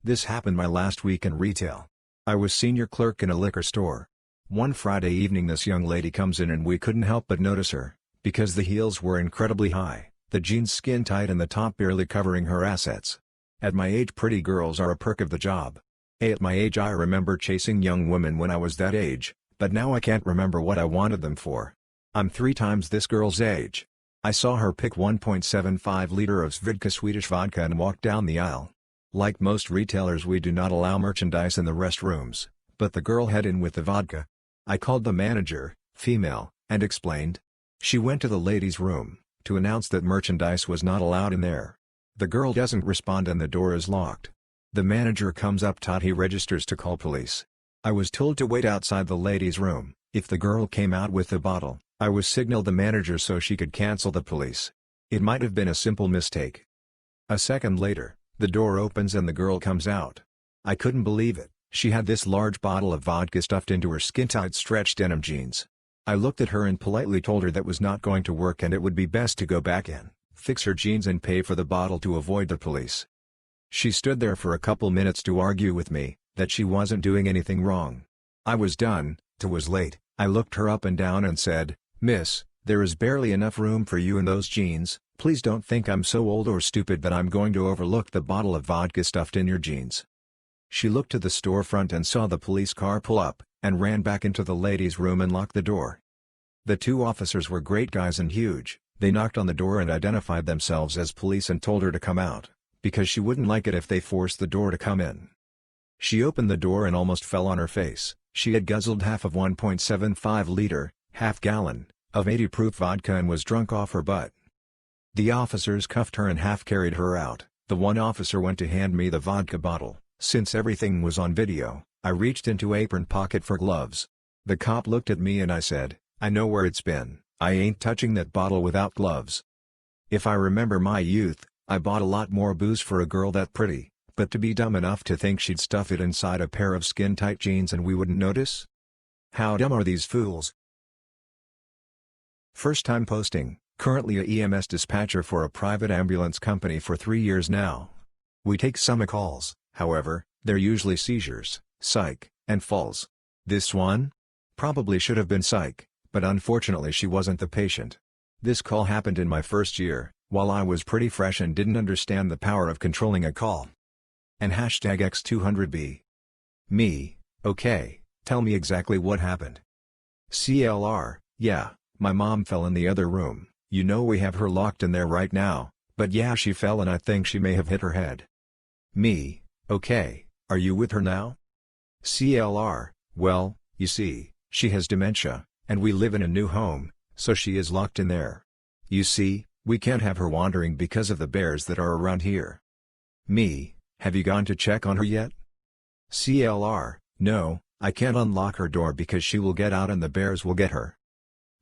This happened my last week in retail. I was senior clerk in a liquor store. One Friday evening this young lady comes in and we couldn't help but notice her, because the heels were incredibly high, the jeans skin tight and the top barely covering her assets. At my age pretty girls are a perk of the job. At my age I remember chasing young women when I was that age, but now I can't remember what I wanted them for. I'm 3 times this girl's age. I saw her pick 1.75 liter of Svedka Swedish vodka and walk down the aisle. Like most retailers we do not allow merchandise in the restrooms, but the girl had in with the vodka. I called the manager, female, and explained. She went to the ladies' room, to announce that merchandise was not allowed in there. The girl doesn't respond and the door is locked. The manager comes up taut he registers to call police. I was told to wait outside the ladies' room. If the girl came out with the bottle, I was signaled the manager so she could cancel the police. It might have been a simple mistake. A second later, the door opens and the girl comes out. I couldn't believe it. She had this large bottle of vodka stuffed into her skin-tight stretched denim jeans. I looked at her and politely told her that was not going to work and it would be best to go back in, fix her jeans and pay for the bottle to avoid the police. She stood there for a couple minutes to argue with me, that she wasn't doing anything wrong. I was done, it was late. I looked her up and down and said, "Miss, there is barely enough room for you in those jeans, please don't think I'm so old or stupid that I'm going to overlook the bottle of vodka stuffed in your jeans." She looked to the storefront and saw the police car pull up, and ran back into the ladies' room and locked the door. The 2 officers were great guys and huge. They knocked on the door and identified themselves as police and told her to come out, because she wouldn't like it if they forced the door to come in. She opened the door and almost fell on her face. She had guzzled half of 1.75 liter, half gallon, of 80 proof vodka and was drunk off her butt. The officers cuffed her and half carried her out. The one officer went to hand me the vodka bottle. Since everything was on video, I reached into apron pocket for gloves. The cop looked at me and I said, "I know where it's been, I ain't touching that bottle without gloves." If I remember my youth, I bought a lot more booze for a girl that pretty, but to be dumb enough to think she'd stuff it inside a pair of skin-tight jeans and we wouldn't notice? How dumb are these fools? First time posting, currently a EMS dispatcher for a private ambulance company for 3 years now. We take some calls. However, they're usually seizures, psych, and falls. This one? Probably should have been psych, but unfortunately she wasn't the patient. This call happened in my first year, while I was pretty fresh and didn't understand the power of controlling a call. And #X200B. Me, okay, tell me exactly what happened. CLR, yeah, my mom fell in the other room, you know we have her locked in there right now, but yeah she fell and I think she may have hit her head. Me, okay, are you with her now? CLR, well, you see, she has dementia, and we live in a new home, so she is locked in there. You see, we can't have her wandering because of the bears that are around here. Me, have you gone to check on her yet? CLR, no, I can't unlock her door because she will get out and the bears will get her.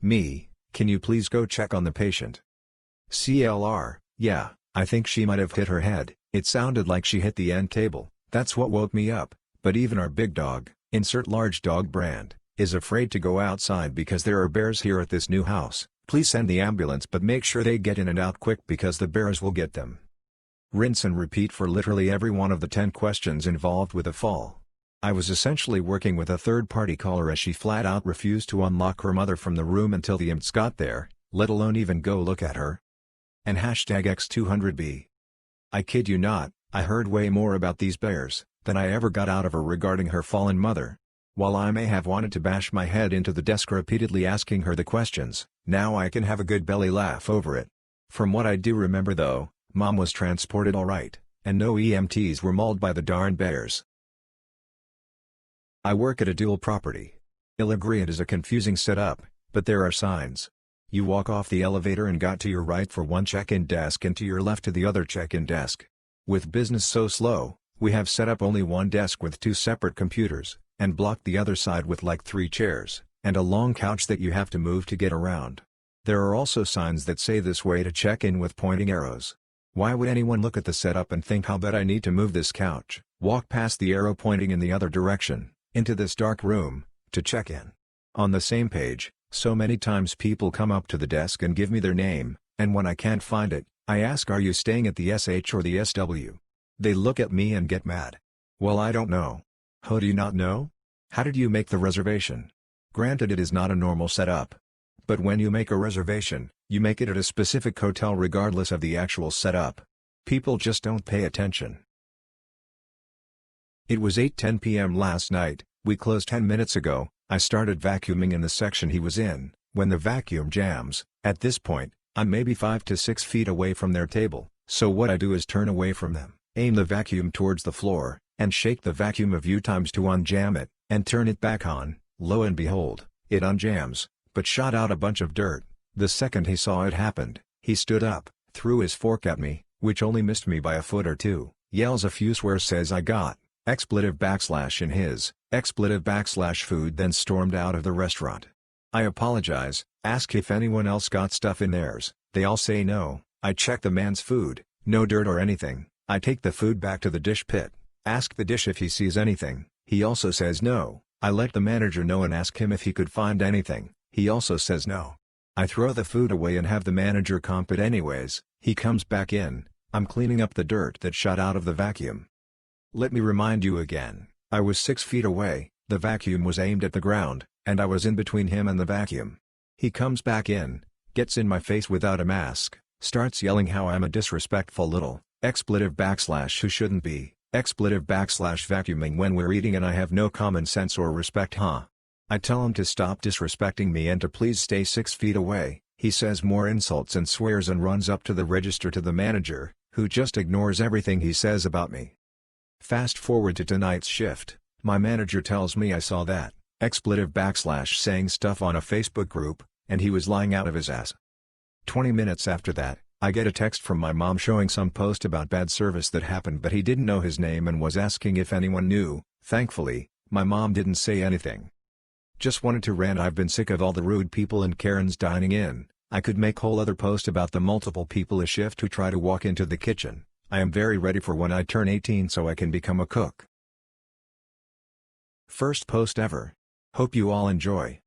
Me, can you please go check on the patient? CLR, yeah, I think she might have hit her head. It sounded like she hit the end table. That's what woke me up. But even our big dog, insert large dog brand, is afraid to go outside because there are bears here at this new house. Please send the ambulance, but make sure they get in and out quick because the bears will get them. Rinse and repeat for literally every one of the 10 questions involved with a fall. I was essentially working with a third-party caller as she flat out refused to unlock her mother from the room until the imps got there, let alone even go look at her. And #X200B. I kid you not, I heard way more about these bears than I ever got out of her regarding her fallen mother. While I may have wanted to bash my head into the desk repeatedly asking her the questions, now I can have a good belly laugh over it. From what I do remember though, Mom was transported alright, and no EMTs were mauled by the darn bears. I work at a dual property. I'll agree it is a confusing setup, but there are signs. You walk off the elevator and got to your right for one check-in desk and to your left to the other check-in desk. With business so slow, we have set up only one desk with 2 separate computers, and blocked the other side with like 3 chairs, and a long couch that you have to move to get around. There are also signs that say this way to check in with pointing arrows. Why would anyone look at the setup and think how bet I need to move this couch, walk past the arrow pointing in the other direction, into this dark room, to check in? On the same page, so many times people come up to the desk and give me their name, and when I can't find it, I ask, are you staying at the SH or the SW? They look at me and get mad. Well, I don't know. How do you not know? How did you make the reservation? Granted, it is not a normal setup. But when you make a reservation, you make it at a specific hotel regardless of the actual setup. People just don't pay attention. It was 8:10 p.m. last night. We closed 10 minutes ago. I started vacuuming in the section he was in, when the vacuum jams. At this point, I'm maybe 5 to 6 feet away from their table, so what I do is turn away from them, aim the vacuum towards the floor, and shake the vacuum a few times to unjam it, and turn it back on. Lo and behold, it unjams, but shot out a bunch of dirt. The second he saw it happened, he stood up, threw his fork at me, which only missed me by a foot or two, yells a few swears, says I got expletive / in his expletive / food, then stormed out of the restaurant. I apologize, ask if anyone else got stuff in theirs. They all say no. I check the man's food, no dirt or anything. I take the food back to the dish pit, ask the dish if he sees anything. He also says no. I let the manager know and ask him if he could find anything. He also says no. I throw the food away and have the manager comp it anyways. He comes back in. I'm cleaning up the dirt that shot out of the vacuum. Let me remind you again, I was 6 feet away, the vacuum was aimed at the ground, and I was in between him and the vacuum. He comes back in, gets in my face without a mask, starts yelling how I'm a disrespectful little expletive / who shouldn't be expletive / vacuuming when we're eating and I have no common sense or respect, huh? I tell him to stop disrespecting me and to please stay 6 feet away. He says more insults and swears and runs up to the register to the manager, who just ignores everything he says about me. Fast forward to tonight's shift, my manager tells me I saw that expletive / saying stuff on a Facebook group, and he was lying out of his ass. 20 minutes after that, I get a text from my mom showing some post about bad service that happened, but he didn't know his name and was asking if anyone knew. Thankfully, my mom didn't say anything. Just wanted to rant. I've been sick of all the rude people and Karens dining in. I could make whole other post about the multiple people a shift who try to walk into the kitchen. I am very ready for when I turn 18 so I can become a cook. First post ever. Hope you all enjoy.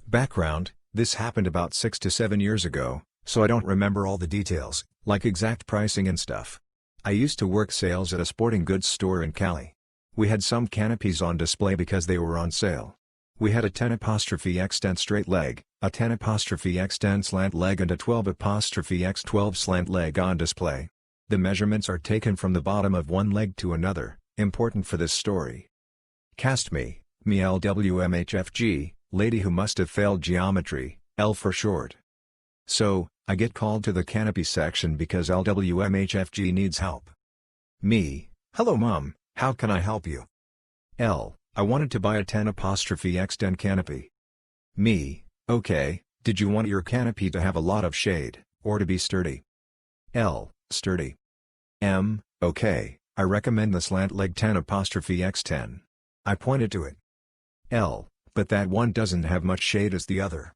Background: this happened about 6 to 7 years ago, so I don't remember all the details, like exact pricing and stuff. I used to work sales at a sporting goods store in Cali. We had some canopies on display because they were on sale. We had a 10'X10 straight leg, a 10'X10 slant leg and a 12'X12 slant leg on display. The measurements are taken from the bottom of one leg to another, important for this story. Cast me LWMHFG, lady who must have failed geometry, L for short. So, I get called to the canopy section because LWMHFG needs help. Me: hello mom, how can I help you? L: I wanted to buy a 10'X10 canopy. Me: okay, did you want your canopy to have a lot of shade, or to be sturdy? L: sturdy. M: okay, I recommend the slant leg 10'X10. I pointed to it. L: but that one doesn't have much shade as the other.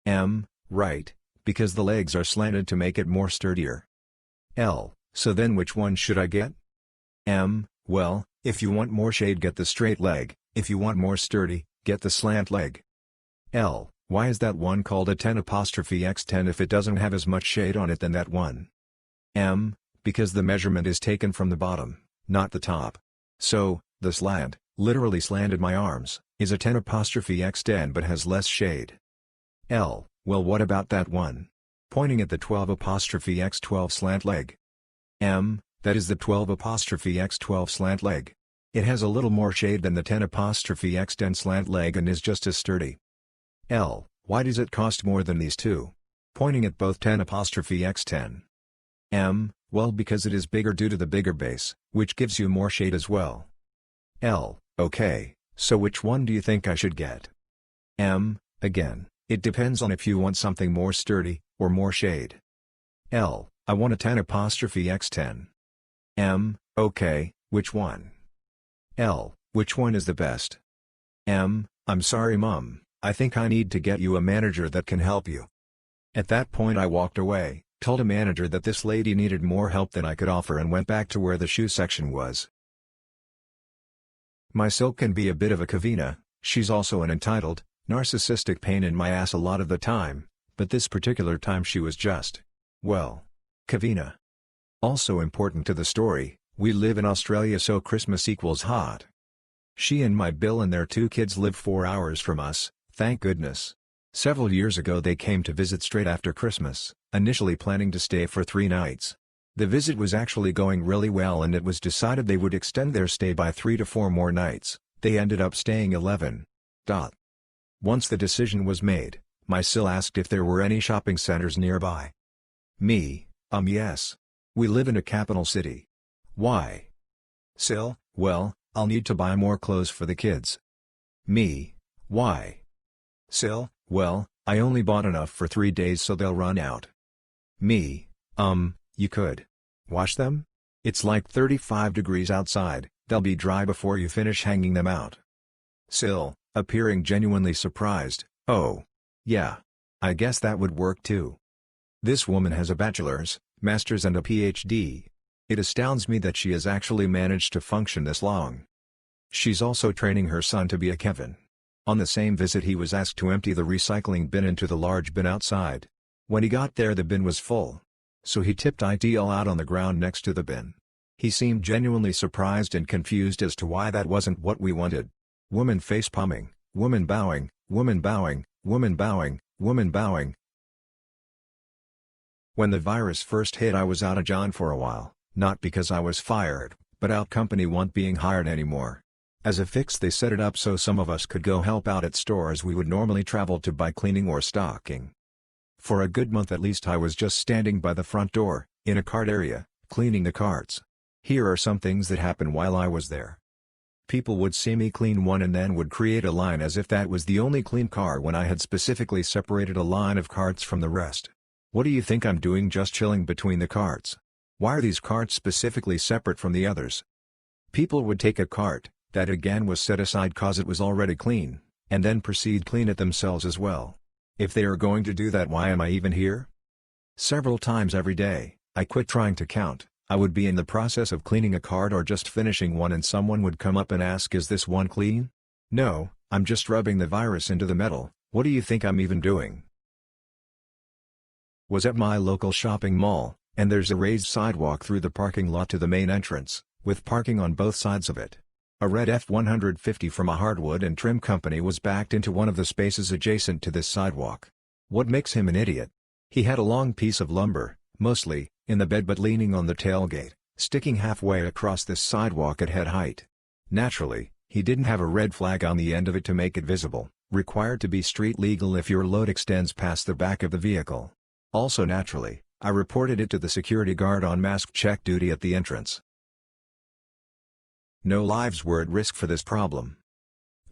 M: right, because the legs are slanted to make it more sturdier. L. So then which one should I get? M. Well, if you want more shade get the straight leg, if you want more sturdy, get the slant leg. L. Why is that one called a 10'X10 if it doesn't have as much shade on it than that one? M. Because the measurement is taken from the bottom, not the top. So, the slant, literally slanted my arms, is a 10'X10 but has less shade. L. Well what about that one? Pointing at the 12'X12 slant leg. M. That is the 12'X12 slant leg. It has a little more shade than the 10'X10 slant leg and is just as sturdy. L. Why does it cost more than these two? Pointing at both 10'X10. M. Well because it is bigger due to the bigger base, which gives you more shade as well. L. Okay, so which one do you think I should get? M. Again, it depends on if you want something more sturdy, or more shade. L. I want a 10'X10. M. Okay, which one? L. Which one is the best? M. I'm sorry Mom, I think I need to get you a manager that can help you. At that point I walked away, told a manager that this lady needed more help than I could offer and went back to where the shoe section was. My silk can be a bit of a Kavina, she's also an entitled, narcissistic pain in my ass a lot of the time, but this particular time she was just, well, Kavina. Also important to the story, we live in Australia so Christmas equals hot. She and my Bill and their 2 kids live 4 hours from us, thank goodness. Several years ago they came to visit straight after Christmas, initially planning to stay for 3 nights. The visit was actually going really well and it was decided they would extend their stay by 3 to 4 more nights, they ended up staying 11. Once the decision was made, my Sil asked if there were any shopping centers nearby. Me, yes. We live in a capital city. Why? Sil, well, I'll need to buy more clothes for the kids. Me, why? Sil, well, I only bought enough for 3 days so they'll run out. Me, you could wash them? It's like 35 degrees outside, they'll be dry before you finish hanging them out. Sil, appearing genuinely surprised, oh. Yeah. I guess that would work too. This woman has a bachelor's, master's and a PhD. It astounds me that she has actually managed to function this long. She's also training her son to be a Kevin. On the same visit he was asked to empty the recycling bin into the large bin outside. When he got there the bin was full. So he tipped it all out on the ground next to the bin. He seemed genuinely surprised and confused as to why that wasn't what we wanted. Woman face palming, woman bowing, woman bowing, woman bowing, woman bowing. When the virus first hit I was out of John for a while, not because I was fired, but our company wasn't being hired anymore. As a fix they set it up so some of us could go help out at stores we would normally travel to buy cleaning or stocking. For a good month at least I was just standing by the front door, in a cart area, cleaning the carts. Here are some things that happened while I was there. People would see me clean one and then would create a line as if that was the only clean car when I had specifically separated a line of carts from the rest. What do you think I'm doing just chilling between the carts? Why are these carts specifically separate from the others? People would take a cart, that again was set aside cause it was already clean, and then proceed clean it themselves as well. If they are going to do that why am I even here? Several times every day, I quit trying to count. I would be in the process of cleaning a cart or just finishing one and someone would come up and ask is this one clean? No, I'm just rubbing the virus into the metal, what do you think I'm even doing? Was at my local shopping mall, and there's a raised sidewalk through the parking lot to the main entrance, with parking on both sides of it. A red F-150 from a hardwood and trim company was backed into one of the spaces adjacent to this sidewalk. What makes him an idiot? He had a long piece of lumber, mostly, in the bed but leaning on the tailgate, sticking halfway across this sidewalk at head height. Naturally, he didn't have a red flag on the end of it to make it visible, required to be street legal if your load extends past the back of the vehicle. Also naturally, I reported it to the security guard on mask check duty at the entrance. No lives were at risk for this problem.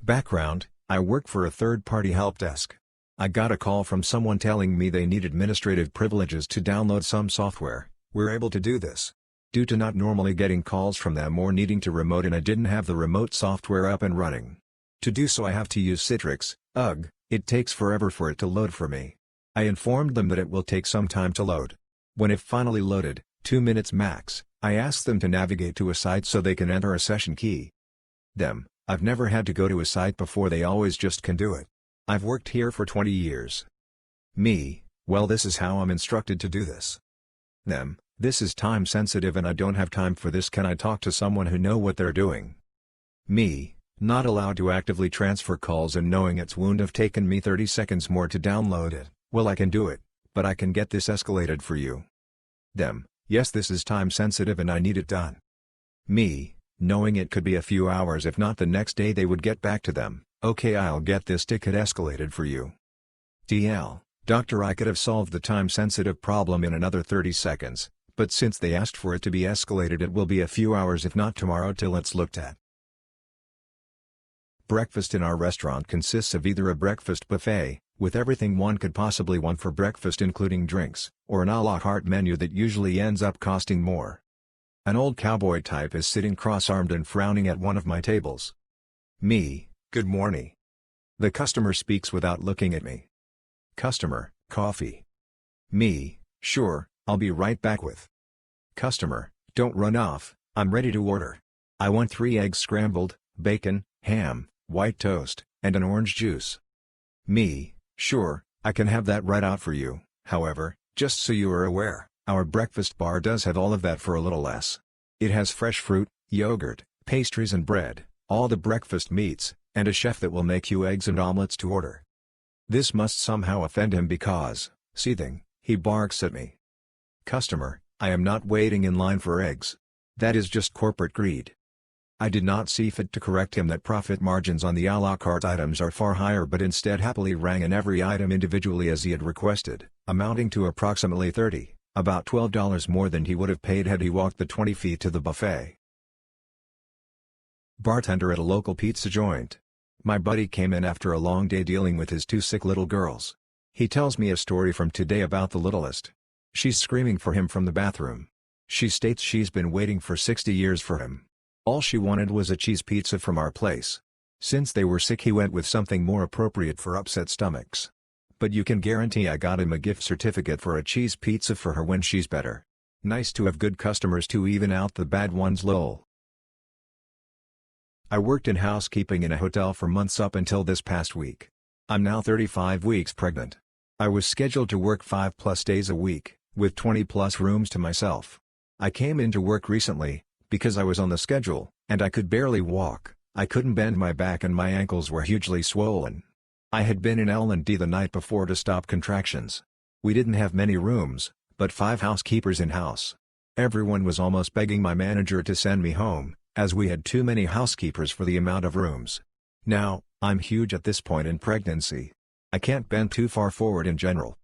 Background: I work for a third-party help desk. I got a call from someone telling me they need administrative privileges to download some software. We're able to do this. Due to not normally getting calls from them or needing to remote in, I didn't have the remote software up and running. To do so I have to use Citrix. Ugh, it takes forever for it to load for me. I informed them that it will take some time to load. When it finally loaded, 2 minutes max. I ask them to navigate to a site so they can enter a session key. I've never had to go to a site before, they always just can do it. I've worked here for 20 years. Me, well, this is how I'm instructed to do this. This is time sensitive and I don't have time for this, can I talk to someone who know what they're doing? Me, not allowed to actively transfer calls and knowing it's would have taken me 30 seconds more to download it, well, I can do it, but I can get this escalated for you. Yes, this is time sensitive and I need it done. Me, knowing it could be a few hours if not the next day they would get back to them, okay, I'll get this ticket escalated for you. Doctor, I could have solved the time sensitive problem in another 30 seconds, but since they asked for it to be escalated it will be a few hours if not tomorrow till it's looked at. Breakfast in our restaurant consists of either a breakfast buffet, with everything one could possibly want for breakfast including drinks, or an a la carte menu that usually ends up costing more. An old cowboy type is sitting cross-armed and frowning at one of my tables. Me, good morning. The customer speaks without looking at me. Customer, coffee. Me, sure, I'll be right back with. Customer, don't run off, I'm ready to order. I want 3 eggs scrambled, bacon, ham, white toast, and an orange juice. Me, sure, I can have that right out for you. However, just so you are aware, our breakfast bar does have all of that for a little less. It has fresh fruit, yogurt, pastries and bread, all the breakfast meats, and a chef that will make you eggs and omelets to order. This must somehow offend him because, seething, he barks at me. Customer, I am not waiting in line for eggs. That is just corporate greed. I did not see fit to correct him that profit margins on the a la carte items are far higher, but instead happily rang in every item individually as he had requested, amounting to approximately $30, about $12 more than he would have paid had he walked the 20 feet to the buffet. Bartender at a local pizza joint. My buddy came in after a long day dealing with his 2 sick little girls. He tells me a story from today about the littlest. She's screaming for him from the bathroom. She states she's been waiting for 60 years for him. All she wanted was a cheese pizza from our place. Since they were sick he went with something more appropriate for upset stomachs. But you can guarantee I got him a gift certificate for a cheese pizza for her when she's better. Nice to have good customers to even out the bad ones, lol. I worked in housekeeping in a hotel for months up until this past week. I'm now 35 weeks pregnant. I was scheduled to work 5+ days a week, with 20+ rooms to myself. I came into work recently, because I was on the schedule, and I could barely walk. I couldn't bend my back and my ankles were hugely swollen. I had been in L&D the night before to stop contractions. We didn't have many rooms, but 5 housekeepers in-house. Everyone was almost begging my manager to send me home, as we had too many housekeepers for the amount of rooms. Now, I'm huge at this point in pregnancy. I can't bend too far forward in general.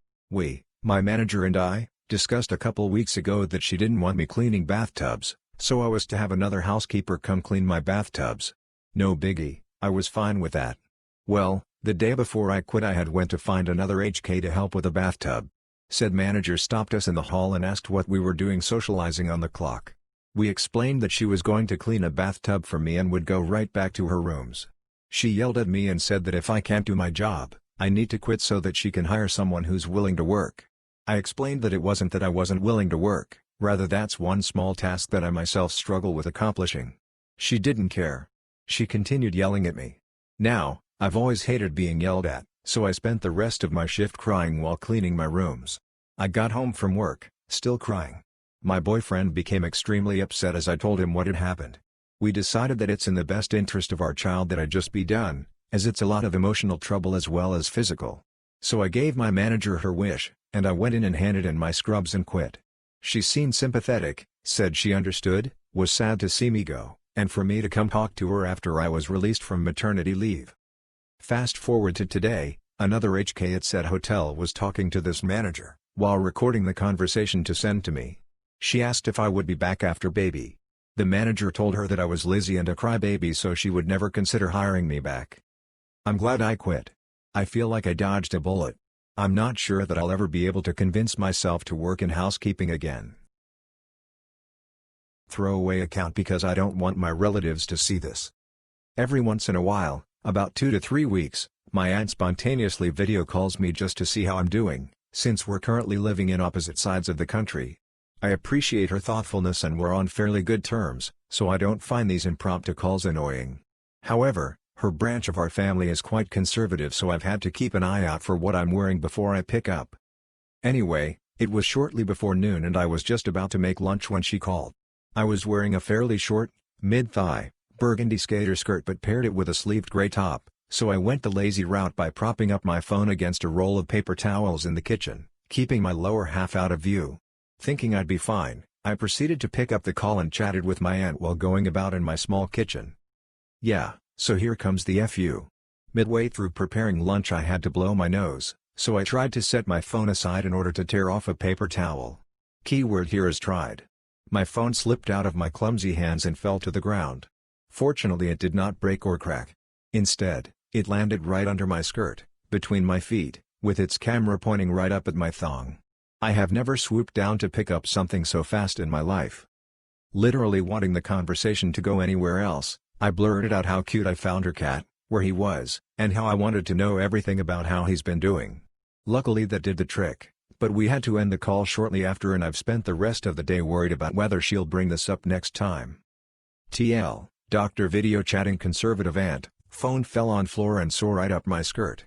My manager and I, discussed a couple weeks ago that she didn't want me cleaning bathtubs, so I was to have another housekeeper come clean my bathtubs. No biggie, I was fine with that. Well, the day before I quit I had went to find another HK to help with a bathtub. Said manager stopped us in the hall and asked what we were doing socializing on the clock. We explained that she was going to clean a bathtub for me and would go right back to her rooms. She yelled at me and said that if I can't do my job, I need to quit so that she can hire someone who's willing to work. I explained that it wasn't that I wasn't willing to work, rather that's one small task that I myself struggle with accomplishing. She didn't care. She continued yelling at me. Now, I've always hated being yelled at, so I spent the rest of my shift crying while cleaning my rooms. I got home from work, still crying. My boyfriend became extremely upset as I told him what had happened. We decided that it's in the best interest of our child that I just be done, as it's a lot of emotional trouble as well as physical. So I gave my manager her wish, and I went in and handed in my scrubs and quit. She seemed sympathetic, said she understood, was sad to see me go, and for me to come talk to her after I was released from maternity leave. Fast forward to today, another HK at said hotel was talking to this manager, while recording the conversation to send to me. She asked if I would be back after baby. The manager told her that I was lazy and a crybaby so she would never consider hiring me back. I'm glad I quit. I feel like I dodged a bullet. I'm not sure that I'll ever be able to convince myself to work in housekeeping again. Throwaway account because I don't want my relatives to see this. Every once in a while, about 2 to 3 weeks, my aunt spontaneously video calls me just to see how I'm doing, since we're currently living in opposite sides of the country. I appreciate her thoughtfulness and we're on fairly good terms, so I don't find these impromptu calls annoying. However, her branch of our family is quite conservative, so I've had to keep an eye out for what I'm wearing before I pick up. Anyway, it was shortly before noon and I was just about to make lunch when she called. I was wearing a fairly short, mid-thigh, burgundy skater skirt but paired it with a sleeved gray top, so I went the lazy route by propping up my phone against a roll of paper towels in the kitchen, keeping my lower half out of view. Thinking I'd be fine, I proceeded to pick up the call and chatted with my aunt while going about in my small kitchen. Yeah, so here comes the FU. Midway through preparing lunch I had to blow my nose, so I tried to set my phone aside in order to tear off a paper towel. Keyword here is tried. My phone slipped out of my clumsy hands and fell to the ground. Fortunately it did not break or crack. Instead, it landed right under my skirt, between my feet, with its camera pointing right up at my thong. I have never swooped down to pick up something so fast in my life. Literally wanting the conversation to go anywhere else, I blurted out how cute I found her cat, where he was, and how I wanted to know everything about how he's been doing. Luckily that did the trick, but we had to end the call shortly after and I've spent the rest of the day worried about whether she'll bring this up next time. TL, Dr. Video chatting conservative aunt, phone fell on floor and saw right up my skirt.